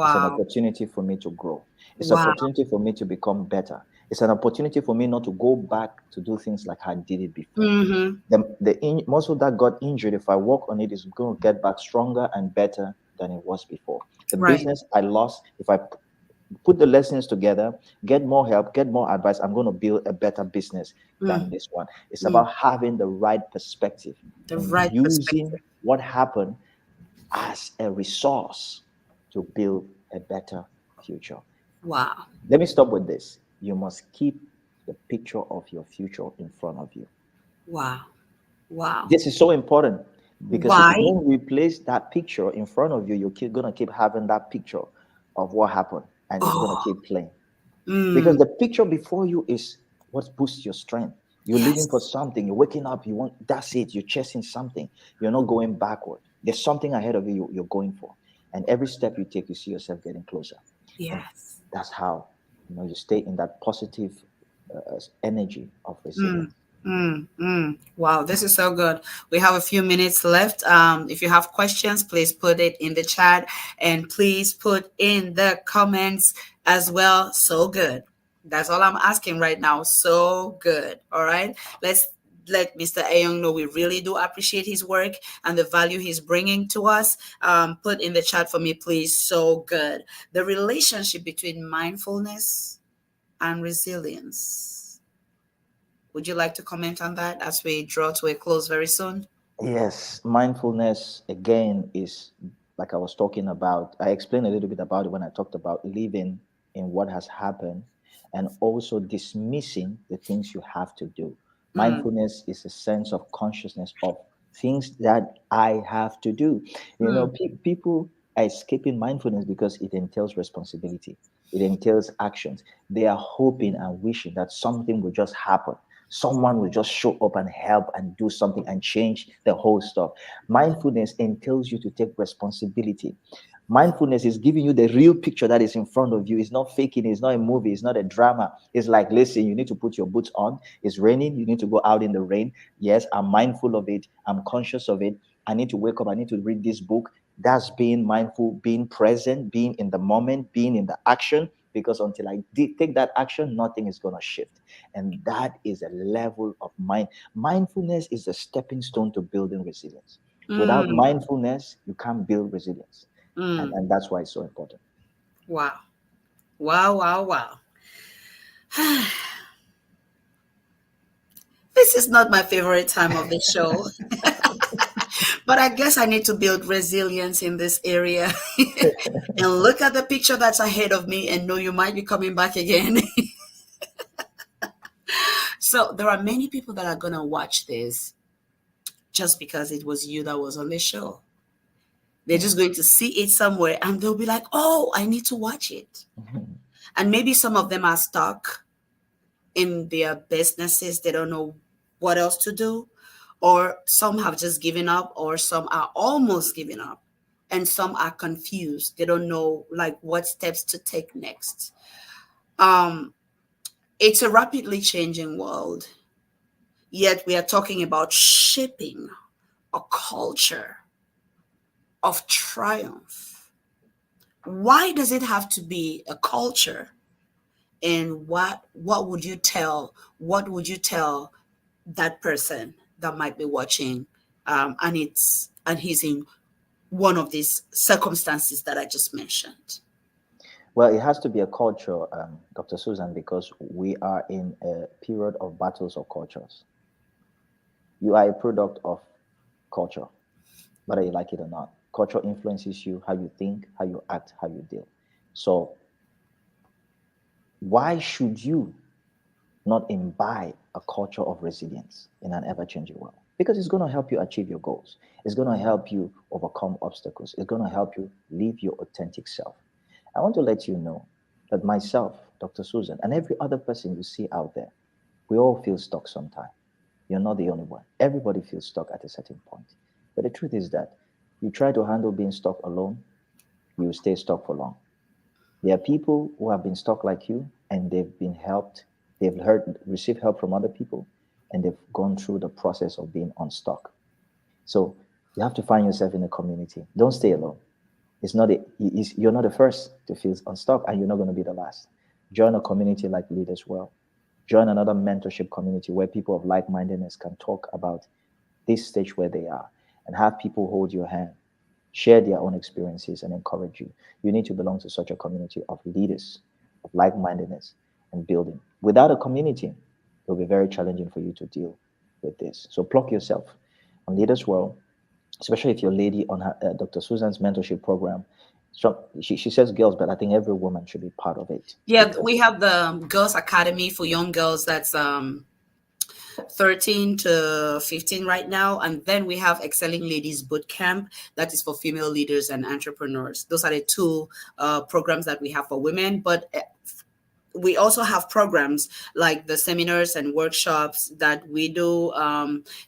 It's an
Wow.
opportunity for me to grow. It's an
Wow.
opportunity for me to become better. It's an opportunity for me not to go back to do things like I did it before.
Mm-hmm.
The muscle that got injured, if I work on it, is going to get back stronger and better than it was before. The
Right.
business I lost, if I put the lessons together, get more help, get more advice, I'm going to build a better business than
Mm,
this one. It's
mm.
about having the right perspective
The
and
right
using
perspective.
what happened as a resource to build a better future.
Wow.
Let me stop with this. You must keep the picture of your future in front of you.
Wow. Wow.
This is so important because if you
Why?
don't replace that picture in front of you, you're going to keep having that picture of what happened and it's going to
Oh,
keep playing. Because
mm,
the picture before you is what boosts your strength. You're living for
yes.
something. You're waking up. You want that's it. You're chasing something. You're not going backward. There's something ahead of you you're going for. And every step you take, you see yourself getting closer. And
Yes.
that's how you stay in that positive energy of
Mm,
resilience.
Wow, this is so good. We have a few minutes left. If you have questions, please put it in the chat and please put in the comments as well. So good. That's all I'm asking right now. So good. All right. Let's let Mr. Ayong know we really do appreciate his work and the value he's bringing to us. Put in the chat for me, please. So good. The relationship between mindfulness and resilience. Would you like to comment on that as we draw to a close very soon?
Yes, mindfulness again is like I was talking about. I explained a little bit about it when I talked about living in what has happened and also dismissing the things you have to do.
Mm,
Mindfulness is a sense of consciousness of things that I have to do.
mm,
People are escaping mindfulness because it entails responsibility, it entails actions. They are hoping and wishing that something will just happen. Someone will just show up and help and do something and change the whole stuff. Mindfulness entails you to take responsibility. Mindfulness is giving you the real picture that is in front of you. It's not faking, it's not a movie, it's not a drama. It's like, listen, you need to put your boots on. It's raining, you need to go out in the rain. Yes, I'm mindful of it, I'm conscious of it. I need to wake up, I need to read this book. That's being mindful, being present, being in the moment, being in the action. Because until I take that action, nothing is going to shift. And that is a level of mind. Mindfulness is a stepping stone to building resilience. Without
Mm,
mindfulness, you can't build resilience. And,
mm.
and that's why it's so important.
Wow. Wow, wow, wow. This is not my favorite time of the show, but I guess I need to build resilience in this area and look at the picture that's ahead of me and know you might be coming back again. So there are many people that are going to watch this just because it was you that was on the show. They're
Yeah.
just going to see it somewhere and they'll be like, oh, I need to watch it.
Mhm.
And maybe some of them are stuck in their businesses. They don't know what else to do. Or some have just given up, or some are almost giving up. And some are confused. They don't know like what steps to take next. Um, it's a rapidly changing world. Yet we are talking about shaping a culture of triumph. Why does it have to be a culture? And what would you tell that person that might be watching, and he's in one of these circumstances that I just mentioned?
Well, it has to be a culture, Dr. Susan, because we are in a period of battles of cultures. You are a product of culture, whether you like it or not. Culture influences you, how you think, how you act, how you deal. So, why should you not imbibe a culture of resilience in an ever changing world? Because it's going to help you achieve your goals, it's going to help you overcome obstacles, it's going to help you live your authentic self. I want to let you know that myself, Dr. Susan, and every other person you see out there, we all feel stuck sometime. You're not the only one. Everybody feels stuck at a certain point. But the truth is that you try to handle being stuck alone, you will stay stuck for long. There are people who have been stuck like you and they've been helped, received help from other people, and they've gone through the process of being unstuck. So you have to find yourself in a community. Don't stay alone. You're not the first to feel unstuck, and you're not going to be the last. Join a community like Lead as well. Join another mentorship community where people of like-mindedness can talk about this stage where they are, and have people hold your hand, share their own experiences, and encourage you. You need to belong to such a community of leaders, of like-mindedness, and building. Without a community, it will be very challenging for you to deal with this. So plug yourself on Lead as well, especially if you're a lady on her, Dr. Susan's mentorship program. So she says girls, but I think every woman should be part of it
Yeah,
because
we have the Girls Academy for young girls. That's 13 to 15 right now. And then we have Excelling Ladies Boot Camp that is for female leaders and entrepreneurs. Those are the two programs that we have for women. But we also have programs like the seminars and workshops that we do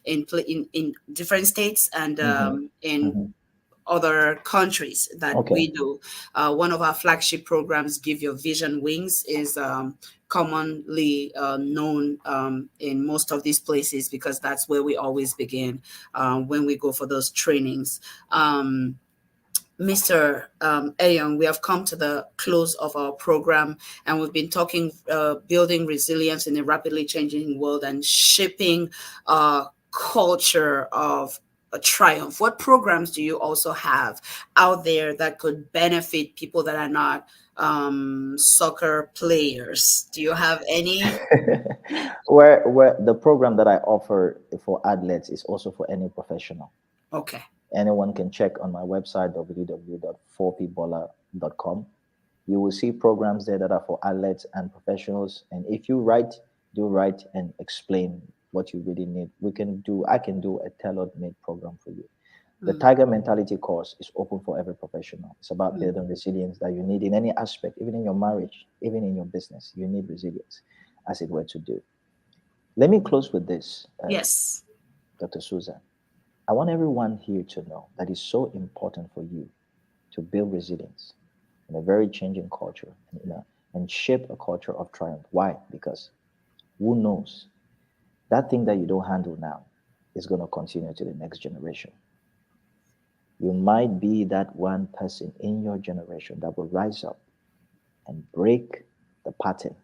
in different states and
hmm
in
hmm
other countries that
okay.
we do. One of our flagship programs, Give Your Vision Wings, is commonly known in most of these places because that's where we always begin when we go for those trainings. Mr. Eyong, we have come to the close of our program, and we've been talking building resilience in a rapidly changing world and shaping a culture of a triumph. What programs do you also have out there that could benefit people that are not soccer players? Do you have any?
Where the program that I offer for athletes is also for any professional.
Okay.
Anyone can check on my website www.4pbola.com. You will see programs there that are for athletes and professionals. And if you write, do write and explain what you really need. I can do a tailored made program for you. The
Mm,
Tiger Mentality course is open for every professional. It's about
mm,
building resilience that you need in any aspect, even in your marriage, even in your business. You need resilience, as it were, to do. Let me close with this,
Yes.
Dr. Susan. I want everyone here to know that it's so important for you to build resilience in a very changing culture and shape a culture of triumph. Why? Because who knows? That thing that you don't handle now is going to continue to the next generation. You might be that one person in your generation that will rise up and break the pattern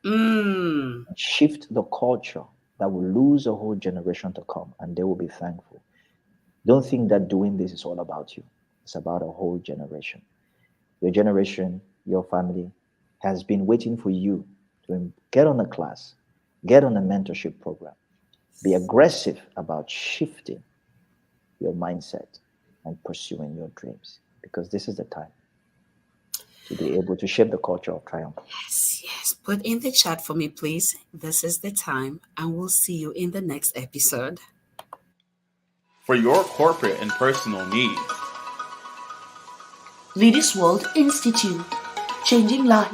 Mm.
and shift the culture that will lose a whole generation to come, and they will be thankful. Don't think that doing this is all about you. It's about a whole generation. Your generation, your family has been waiting for you to get on a class, get on a mentorship program, be aggressive about shifting your mindset and pursuing your dreams, because this is the time to be able to shape the culture of triumph.
Yes, yes. Put in the chat for me, please. This is the time, and we'll see you in the next episode.
For your corporate and personal needs.
Leaders World Institute, changing lives